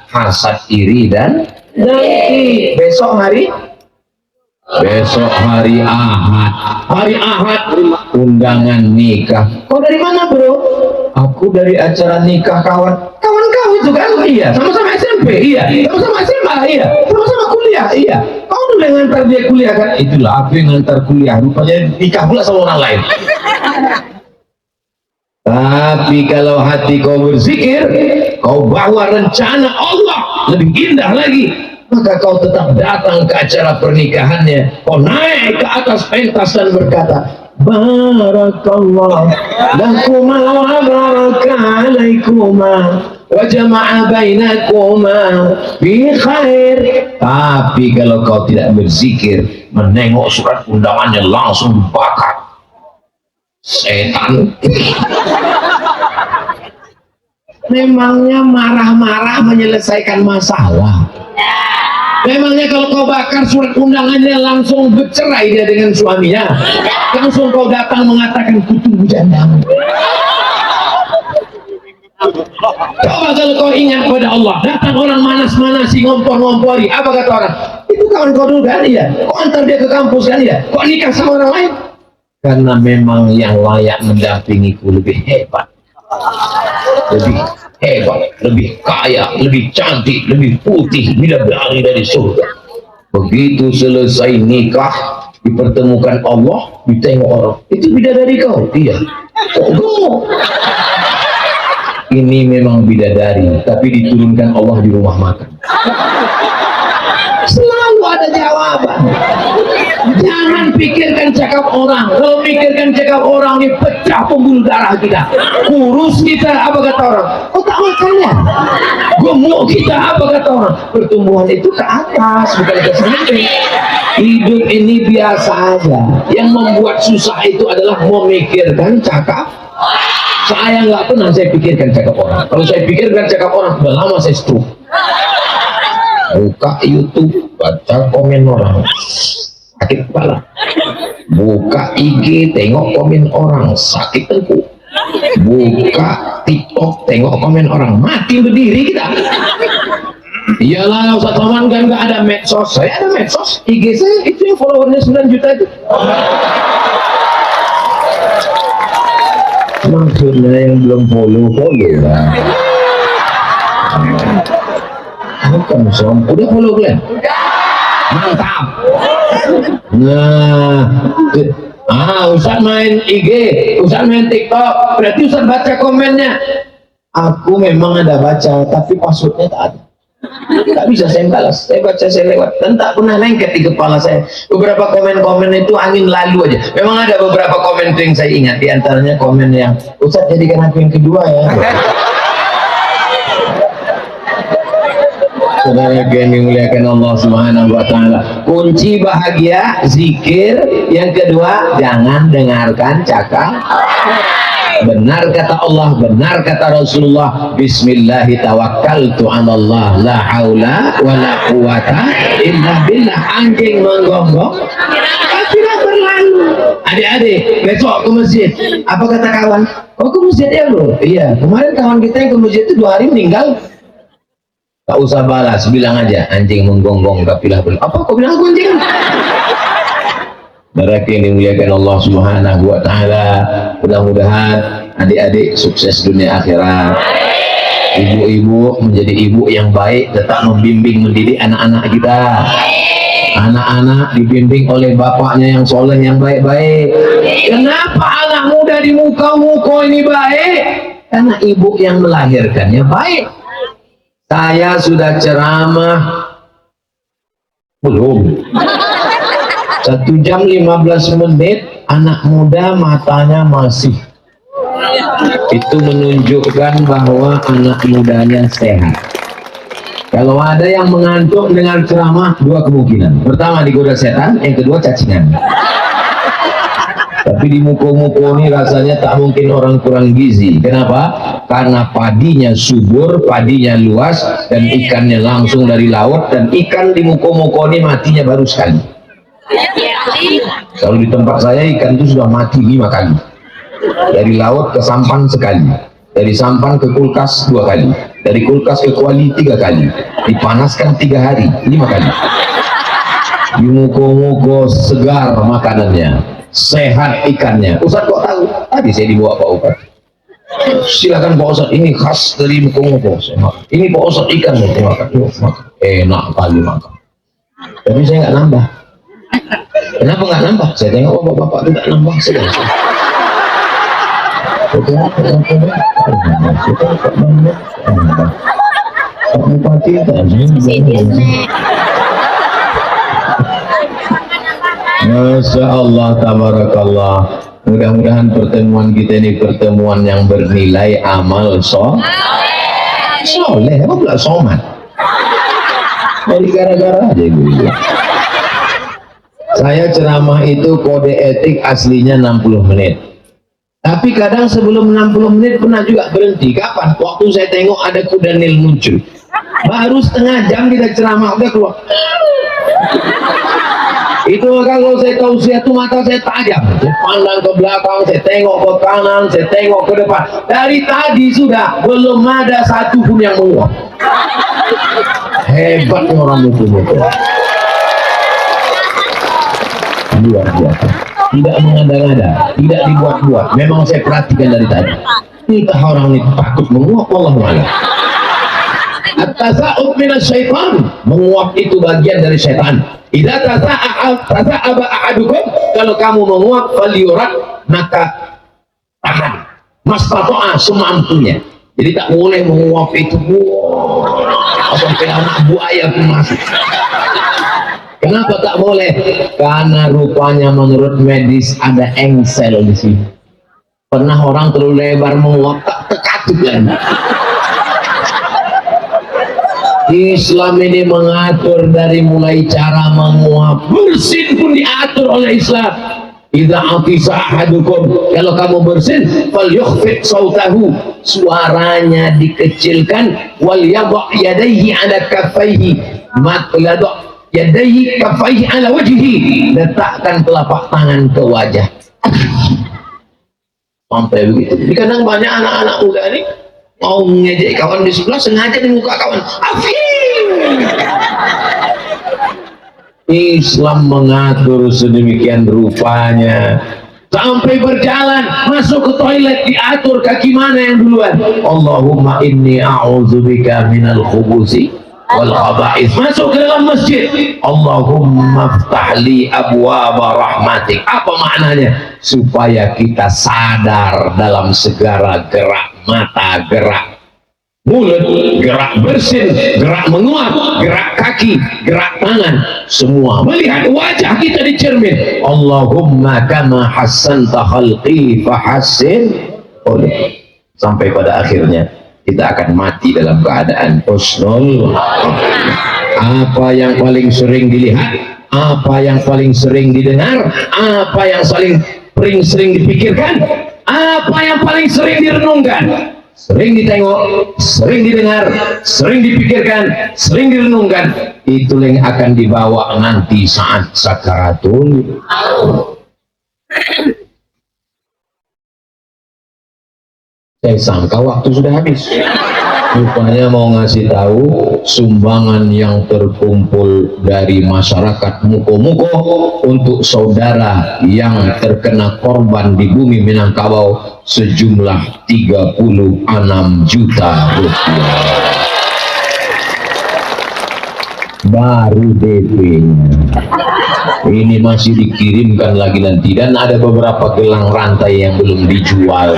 hasad, iri dan dengki? Besok hari Ahad. Hari Ahad undangan nikah. Kau dari mana, bro? Aku dari acara nikah kawan kau itu kan? Iya. Sama-sama SMP. Iya. Sama-sama SMA. Iya. Sama-sama kuliah. Iya. Kau dulu yang ngantar dia kuliah kan? Itulah aku yang ngantar kuliah. Rupanya nikah pula sama orang lain. Tapi kalau hati kau berzikir, kau bawa rencana Allah lebih indah lagi, maka kau tetap datang ke acara pernikahannya. Kau naik ke atas pentas dan berkata, Barakallah lakuma wa baraka alaikuma wa jama'a bainakuma bi khair. Tapi kalau kau tidak berzikir, menengok surat undangannya langsung bakar setan. Memangnya marah-marah menyelesaikan masalah? Memangnya kalau kau bakar surat undangannya langsung bercerai dia dengan suaminya? Langsung kau datang mengatakan kutunggu jandamu. Coba kalau kau ingat pada Allah, datang orang manas-manasi, ngompor-ngompori, apa kata orang? Itu kawan kau dulu kan? Iya. Kau antar dia ke kampus kan? Iya. Kok nikah sama orang lain? Karena memang yang layak mendampingiku lebih hebat, lebih kaya, lebih cantik, lebih putih, bidadari dari surga. Begitu selesai nikah, dipertemukan Allah, ditengok orang, itu bidadari kau? Iya. Kok gemuk? Ini memang bidadari, tapi diturunkan Allah di rumah makan. Selalu ada jawaban. Jangan pikirkan cakap orang. Kalau pikirkan cakap orang, ini pecah pembuluh darah kita, kurus kita, apa kata orang? Oh tak makannya. Gemuk kita, apa kata orang? Pertumbuhan itu ke atas, bukan ke samping. Hidup ini biasa aja. Yang membuat susah itu adalah memikirkan cakap. Saya nggak pernah saya pikirkan cakap orang. Kalau saya pikirkan cakap orang, sudah lama saya stroke. Buka YouTube, baca komen orang, sakit kepala. Buka IG, tengok komen orang, sakit tengkuk. Buka TikTok, tengok komen orang, mati berdiri kita. Iyalah Ustaz Somad kan nggak ada medsos. Saya ada medsos, IG saya itu yang followernya 9 juta itu. Maksudnya yang belum follow lah. Bukan Som, udah follow kalian? Mantap. Nah, Ustaz main IG, Ustaz main TikTok, berarti Ustaz baca komennya. Aku memang ada baca, tapi passwordnya tak ada. Tak bisa saya balas, saya baca, saya lewat, dan tak pernah lengket di kepala saya. Beberapa komen-komen itu angin lalu aja. Memang ada beberapa komen yang saya ingat, di antaranya komen yang Ustaz jadikan aku yang kedua ya. Saudara yang dimuliakan Allah Subhanahu wa taala. Kunci bahagia zikir, yang kedua jangan dengarkan cakap. Benar kata Allah, benar kata Rasulullah, bismillahi tawakkaltu 'alallah la haula wala quwata illa billah. Anjing menggonggong tidak berlalu. Adik-adik besok ke masjid, apa kata kawan? Kau ke masjid ya bro? Iya, kemarin kawan kita yang ke masjid itu 2 hari meninggal. Tak usah balas, bilang aja anjing menggonggong kapilah berlalu. Apa kau bilang aku anjing? Saudara yang dimuliakan Allah Subhanahu wa taala, mudah-mudahan adik-adik sukses dunia akhirat. Ibu-ibu menjadi ibu yang baik, tetap membimbing mendidik anak-anak kita. Anak-anak dibimbing oleh bapaknya yang soleh, yang baik-baik. Kenapa anak muda di muka-muka ini baik? Karena ibu yang melahirkannya baik. Saya sudah ceramah belum. 1 jam 15 menit anak muda matanya masih, itu menunjukkan bahwa anak mudanya sehat. Kalau ada yang mengantuk dengan ceramah, 2 kemungkinan. Pertama digoda setan, yang kedua cacingan. Tapi di muko-muko ini rasanya tak mungkin orang kurang gizi. Kenapa? Karena padinya subur, padinya luas, dan ikannya langsung dari laut, dan ikan di muko-muko ini matinya baru sekali. Kalau di tempat saya ikan itu sudah mati 5 kali. Dari laut ke sampan sekali, dari sampan ke kulkas 2 kali, dari kulkas ke kuali 3 kali, dipanaskan 3 hari 5 kali. Di muko-muko segar makanannya, sehat ikannya. Ustaz kok tahu? Tadi saya dibawa Pak Ustaz. Silakan Pak Ustaz, ini khas dari muko-muko. Ini Pak Ustaz ikan mau makan. Enak kali makan. Tapi saya nggak nambah. Kenapa nggak nambah? Saya tengok bapak-bapak tidak nambah sedang. Masya Allah, tabarakallah. Mudah-mudahan pertemuan kita ini pertemuan yang bernilai amal soleh. Apa pula somat? Dari gara-gara aja gue. Saya ceramah itu kode etik aslinya 60 menit. Tapi kadang sebelum 60 menit pernah juga berhenti. Kapan? Waktu saya tengok ada kuda nil muncul. Baru setengah jam kita ceramah udah keluar. Itu kalau saya tahu itu mata saya tajam. Saya pandang ke belakang, saya tengok ke kanan, saya tengok ke depan. Dari tadi sudah belum ada satu pun yang menguap. Hebatnya orang mutu-mutu. Luar biasa. Tidak mengada-ngada, tidak dibuat-buat. Memang saya perhatikan dari tadi. Entah orang ini takut menguap, wallahu a'lam. At-tasa'ub minas syaitan, menguap itu bagian dari syaitan. Idza tasa'aba ahadukum, kalau kamu menguap falyurat, maka tahan. Mastata'a semampunya. Jadi tak boleh menguap itu sampai anak buaya pun masuk. Kenapa tak boleh? Karena rupanya menurut medis ada engsel di sini. Pernah orang terlalu lebar menguap tak terkatup lagi. Islam ini mengatur dari mulai cara menguap, bersin pun diatur oleh Islam. Idza atisa ahadukum, kalau kamu bersin, falyukhfid sautahu, suaranya dikecilkan, wal yadha yadayhi ala kaffaihi, yadayhi kaffaihi ala wajhihi, letakkan telapak tangan ke wajah. Sampai begitu. Jadi kadang banyak anak-anak muda ini mau ngejek kawan di sebelah, sengaja di muka kawan. Islam mengatur sedemikian rupanya. Sampai berjalan, masuk ke toilet, diatur kaki mana yang duluan. Allahumma inni a'udzubika minal khubusi wal khaba'is. Masuk ke dalam masjid, Allahumma ftahli abwaba rahmatik. Apa maknanya? Supaya kita sadar dalam segala gerak mata, gerak mulut, gerak bersin, gerak menguap, gerak kaki, gerak tangan, semua melihat wajah kita di cermin. Allahumma kama hassanta khalqi fahassin khuluqi. Sampai pada akhirnya kita akan mati dalam keadaan husnul. Apa yang paling sering dilihat, apa yang paling sering didengar, apa yang sering dipikirkan, apa yang paling sering direnungkan, sering ditengok, sering didengar, sering dipikirkan, sering direnungkan, itu yang akan dibawa nanti saat sakaratul. Saya sangka waktu sudah habis. Rupanya mau ngasih tahu sumbangan yang terkumpul dari masyarakat Muko-Muko untuk saudara yang terkena korban di bumi Minangkabau sejumlah 36 juta rupiah. Baru DP-nya. Ini masih dikirimkan lagi nanti, dan ada beberapa gelang rantai yang belum dijual.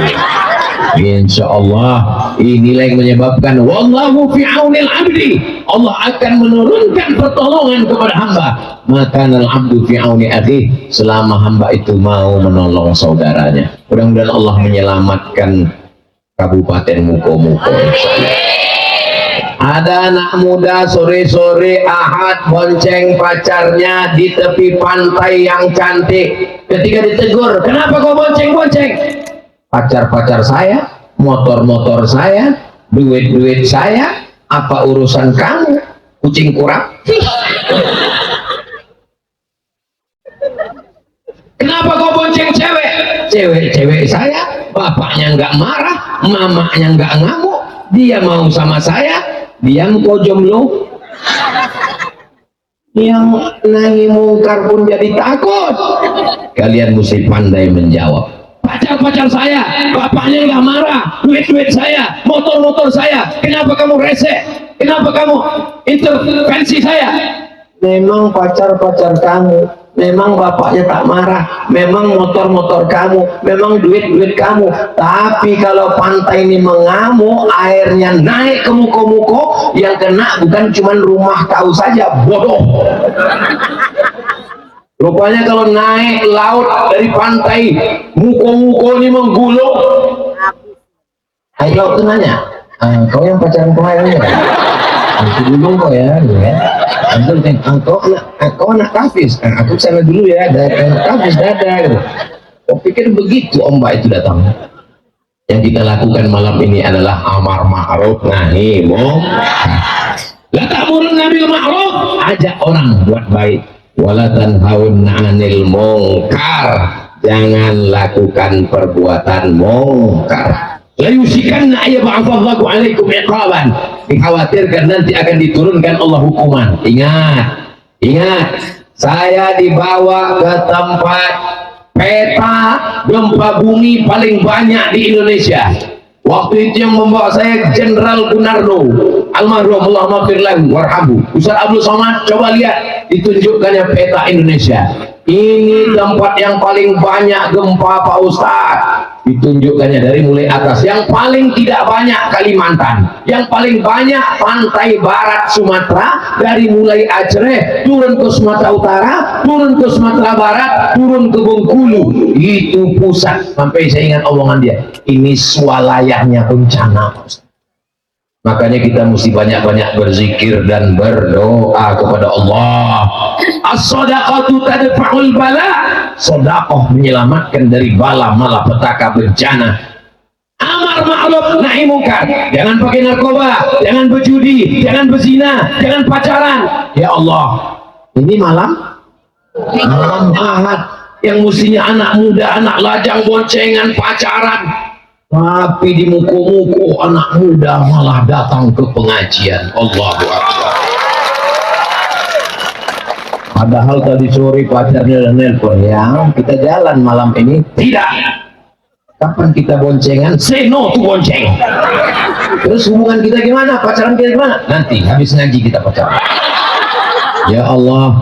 Insya Allah inilah yang menyebabkan wallahu fi aunil abdi, Allah akan menurunkan pertolongan kepada hamba. Maka al-abdu fi auni akhi, selama hamba itu mau menolong saudaranya. Mudah-mudahan Allah menyelamatkan Kabupaten Muko-Muko. Ada anak muda sore-sore Ahad bonceng pacarnya di tepi pantai yang cantik. Ketika ditegur, kenapa kau bonceng-bonceng? Pacar-pacar saya, motor-motor saya, duit-duit saya, apa urusan kamu? Kucing kurap. Kenapa kau bonceng cewek? Cewek-cewek saya, bapaknya nggak marah, mamanya nggak ngamuk, dia mau sama saya. Diam kau jomblo. Yang nahi mungkar pun jadi takut. Kalian mesti pandai menjawab. Pacar-pacar saya, bapaknya nggak marah, duit-duit saya, motor-motor saya, kenapa kamu reseh? Kenapa kamu intervensi saya? Memang pacar-pacar kamu, memang bapaknya tak marah, memang motor-motor kamu, memang duit-duit kamu. Tapi kalau pantai ini mengamuk, airnya naik ke muko-muko, yang kena bukan cuma rumah kau saja, bodoh. Rupanya kalau naik laut dari pantai muko-muko ini menggulung. Air laut itu nanya, kau yang pacaran kemarin ya? Gulung kau ya, kau anak kafis, aku sana dulu ya, anak kafis dadah. Kau pikir begitu ombak itu datang? Yang kita lakukan malam ini adalah amar ma'ruf nahi munkar. La ta'murun bil ma'ruf, ajak orang buat baik. Wala tanhauna 'anil munkar, jangan lakukan perbuatan munkar. La yusikanna ayyab'atsallahu 'alaikum iqaban, dikhawatirkan nanti akan diturunkan Allah hukuman. Ingat, saya dibawa ke tempat peta gempa bumi paling banyak di Indonesia. Waktu itu yang membawa saya Jenderal Gunardo, almarhum, Allah maghfir lahu warhamhu. Ustaz Abdul Somad, coba lihat ditunjukkannya peta Indonesia. Ini tempat yang paling banyak gempa Pak Ustaz. Ditunjukkannya dari mulai atas. Yang paling tidak banyak Kalimantan, yang paling banyak pantai barat Sumatera, dari mulai Aceh turun ke Sumatera Utara, turun ke Sumatera Barat, turun ke Bengkulu. Itu pusat. Sampai saya ingat omongan dia, ini swalayahnya bencana. Makanya kita mesti banyak-banyak berzikir dan berdoa kepada Allah. As-shadaqatu tadfa'ul bala. Sedekah menyelamatkan dari bala malapetaka bencana. Amar ma'ruf nahi munkar. Jangan pakai narkoba, jangan berjudi, jangan berzina, jangan pacaran. Ya Allah, ini malam Ahad yang mestinya anak muda, anak lajang boncengan pacaran, tapi di muko-muko anak muda malah datang ke pengajian. Allahu Akbar. Padahal tadi sore pacarnya dan nelpon, ya kita jalan malam ini. Tidak. Kapan kita boncengan? Say no to bonceng. Terus hubungan kita gimana? Pacaran kita gimana? Nanti habis ngaji kita pacaran. Ya Allah,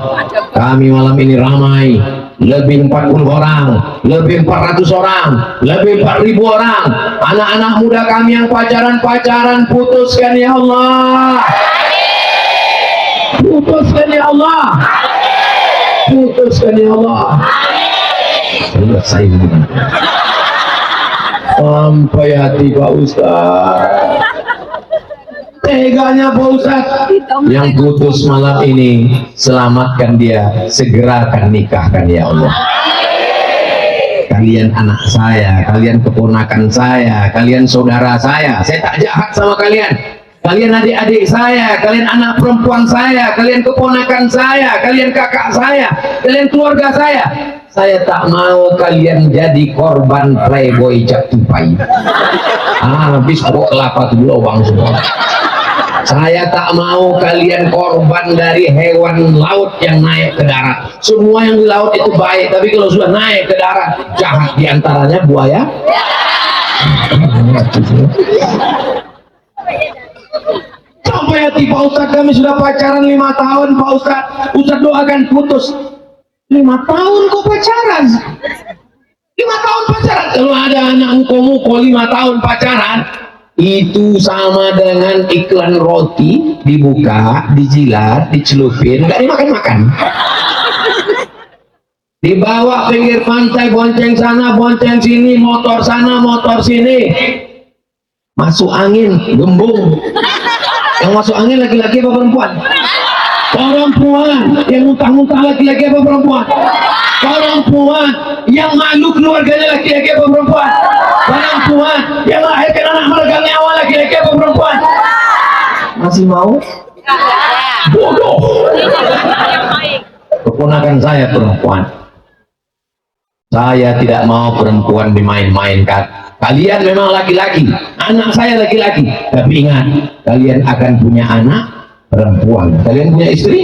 kami malam ini ramai, lebih 40 orang, lebih 400 orang, lebih 4000 orang. Anak-anak muda kami yang pacaran putuskan ya Allah. Putuskan ya Allah. Putuskan ya Allah. Selesai hubungan. Sampai hati Pak Ustaz. Teganya Pak Ustaz. Yang putus malam ini, selamatkan dia, segerakan nikahkan ya Allah. Kalian anak saya, kalian keponakan saya, kalian saudara saya tak jahat sama kalian. Kalian adik-adik saya, kalian anak perempuan saya, kalian keponakan saya, kalian kakak saya, kalian keluarga saya. Saya tak mau kalian jadi korban playboy Jack Tupai. Habis kok kelapa tuh lubang semua. Saya tak mau kalian korban dari hewan laut yang naik ke darat. Semua yang di laut itu baik, tapi kalau sudah naik ke darat, jahat. Diantaranya buaya. Sampai hati Pak Ustaz, kami sudah pacaran 5 tahun Pak Ustaz. Ustaz doakan putus. 5 tahun kok pacaran? 5 5 tahun pacaran. Kalau ada anak muko-muko 5 tahun pacaran, itu sama dengan iklan roti dibuka, dijilat, dicelupin, nggak dimakan-makan. Dibawa pinggir pantai, bonceng sana, bonceng sini, motor sana, motor sini. Masuk angin, gembung. Yang masuk angin laki-laki apa perempuan? Perempuan. Yang muntah-muntah laki-laki apa perempuan? Perempuan. Yang malu keluarganya laki-laki apa perempuan? Perempuan. Yang melahirkan anak meregang nyawa laki-laki apa perempuan? Masih mau? Bodoh. Keponakan saya perempuan. Saya tidak mau perempuan dimain-mainkan. Kalian memang laki-laki, anak saya laki-laki, tapi ingat, kalian akan punya anak perempuan. Kalian punya istri?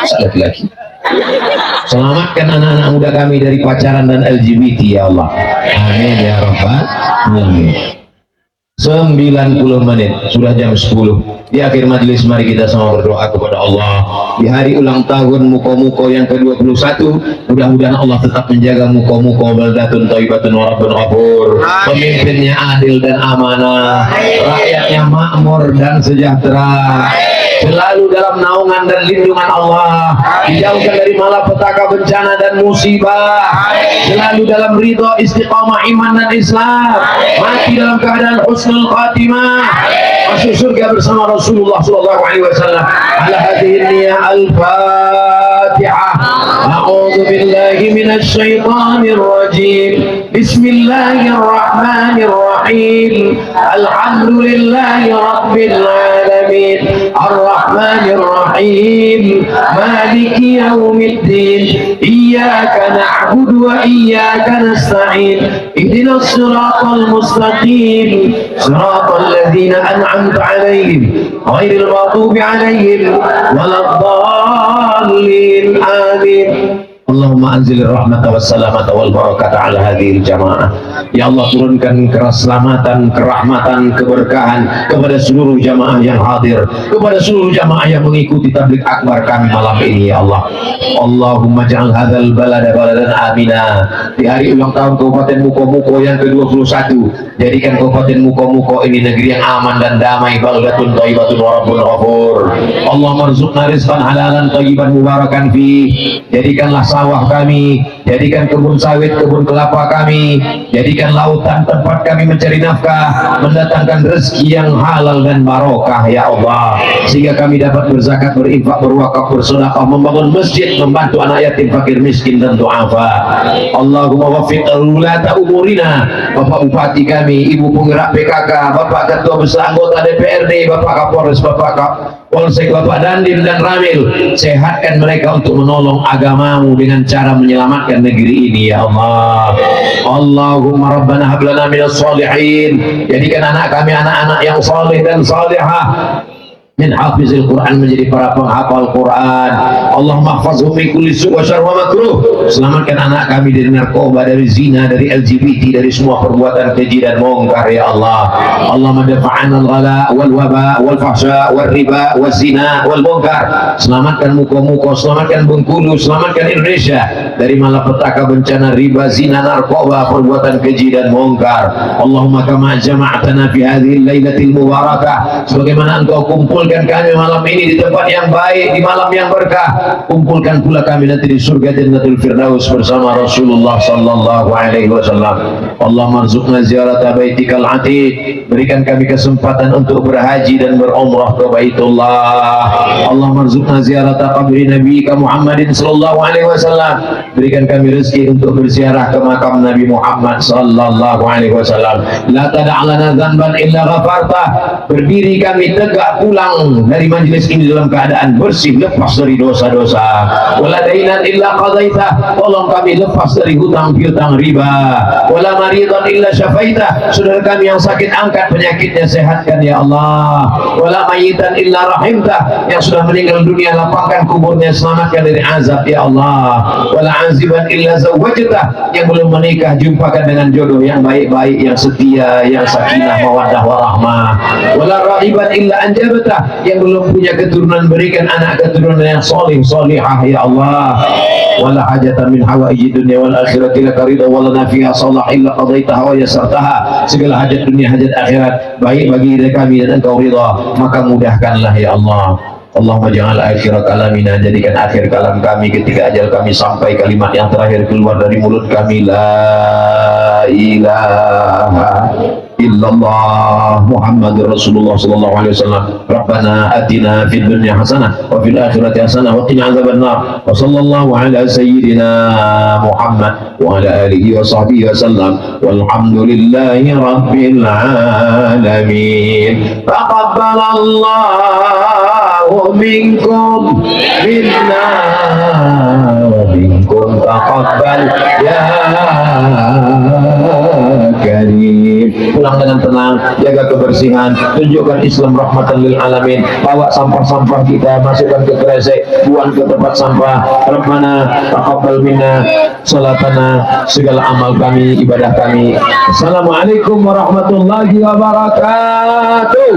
Saya laki-laki. Selamatkan anak-anak muda kami dari pacaran dan LGBT ya Allah. Amin ya Rabbal Alamin. 90 menit, sudah jam 10. Di akhir majelis mari kita sama berdoa kepada Allah. Di hari ulang tahun muko-muko yang ke-21, mudah-mudahan Allah tetap menjaga muko-muko baldatun thayyibatun wa rabbun ghafur. Pemimpinnya adil dan amanah, rakyatnya makmur dan sejahtera, selalu dalam naungan dan lindungan Allah, dijauhkan dari malapetaka, bencana dan musibah, selalu dalam ridho, istiqamah iman dan Islam, mati dalam keadaan husnul khatimah, masuk surga bersama Rasulullah sallallahu alaihi wasallam. Ala hadhihi niyah al-Fatihah. A'udzu billahi minasy syaithanir rajim. Bismillahirrahmanirrahim. Alhamdulillahi rabbil alamin. Ar-Rahmanir Rahim. Maliki yaumiddin. Iyyaka na'budu wa iyyaka nasta'in. Ihdinas siratal mustaqim. Siratal ladzina an'amta 'alaihim ghairil maghdubi 'alaihim waladdallin. Amin. Allahumma anzilir rahmata wassalamata wal barakata ala hadhil jamaah. Ya Allah, turunkan keselamatan, kerahmatan, keberkahan kepada seluruh jamaah yang hadir, kepada seluruh jamaah yang mengikuti tabligh akbar kami malam ini ya Allah. Allahumma ja'al hadzal balada baladan amina. Di hari ulang tahun Kabupaten Muko-Muko yang ke-21, jadikan Kabupaten Muko-Muko ini negeri yang aman dan damai, baldatun thayyibatun wa rabbun ghafur. Allahumma rzuqna rizqan halalan thayyiban mubarakan fi. Jadikanlah sawah kami, jadikan kebun sawit, kebun kelapa kami, jadikan lautan tempat kami mencari nafkah, mendatangkan rezeki yang halal dan barokah ya Allah, sehingga kami dapat berzakat, berinfak, berwakaf, bersedekah, membangun masjid, membantu anak yatim, fakir, miskin dan du'afa. Allahumma waffiq ulata umurina, Bapak Bupati kami, Ibu penggerak PKK, Bapak Ketua Besar anggota DPRD, Bapak Kapolres, Bapak Polsek, Bapak Dandim dan Ramil, sehatkan mereka untuk menolong agamamu dengan cara menyelamatkan negeri ini ya Allah. Allahumma rabbana hablana minas sholihin, jadikan anak kami anak-anak yang soleh dan solehah, min hafizil Quran, menjadi para penghafal Quran. Allahumma hafazhum min kulli su' wa syarr wa makruh. Selamatkan anak kami dari narkoba, dari zina, dari LGBT, dari semua perbuatan keji dan mungkar ya Allah. Allahumma dafa'an al-ghala wal waba wal fahsya wal riba wal zina wal munkar. Selamatkan Muko-Muko, selamatkan Bengkulu, selamatkan Indonesia dari malapetaka, bencana, riba, zina, narkoba, perbuatan keji dan mungkar. Allahumma kama jama'tana fi hadhihi lailatil mubarakah, sebagaimana Engkau kumpulkan kami malam ini di tempat yang baik, di malam yang berkah, kumpulkan pula kami nanti di surga Jannatul Firdaus bersama Rasulullah sallallahu alaihi wasallam. Allahumma rzuqna ziyarata baitikal atiq, berikan kami kesempatan untuk berhaji dan berumrah ke Baitullah. Allahumma rzuqna ziyarata qabri nabiyika Muhammadin sallallahu alaihi wasallam, berikan kami rezeki untuk berziarah ke makam Nabi Muhammad sallallahu alaihi wasallam. La tada'lana dzanban illa ghafartah, berdiri kami tegak pulang dari majelis ini dalam keadaan bersih, lepas dari dosa-dosa. Wala dainan illa qadaitah, tolong kami lepas dari hutang piutang riba. Wala maridan illa syafaitah, saudara kami yang sakit angkat penyakitnya, sehatkan ya Allah. Wala mayitan illa rahimtah, yang sudah meninggal dunia lapangkan kuburnya, selamatkan dari azab ya Allah. Wala aziban illa zawwajtah, yang belum menikah jumpakan dengan jodoh yang baik-baik, yang setia, yang sakinah mawaddah warahmah. Wala raiban illa anjabtah, kita yang belum punya keturunan, berikan anak keturunan yang solih solihah ya Allah. Wala hajatan min hawaiji dunia wal akhirati laka ridha wa lana fiha salah illa qadaitaha wa yasartaha. Segala hajat dunia hajat akhirat baik bagi kami dan engkau ridha, maka mudahkanlah ya Allah. Allahumma jangan akhir kalamina, jadikan akhir kalam kami ketika ajal kami sampai kalimat yang terakhir keluar dari mulut kami, la ilaha illallah Muhammadur Rasulullah sallallahu alaihi wasallam. Rabbana atina fid dunya hasanah wa fil akhirati hasanah wa qina adzabannar. Wa sallallahu ala sayyidina Muhammad wa ala alihi wa sahbihi wasallam. Walhamdulillahi rabbil alamin. Taqabbalallahu minkum minna wa minkum taqabbal ya karim. Pulang dengan tenang, jaga kebersihan, tunjukkan Islam rahmatan lil alamin. Bawa sampah-sampah kita, masukkan ke kresek, buang ke tempat sampah. Rabbana taqabbal minna salatana, segala amal kami, ibadah kami. Assalamualaikum warahmatullahi wabarakatuh.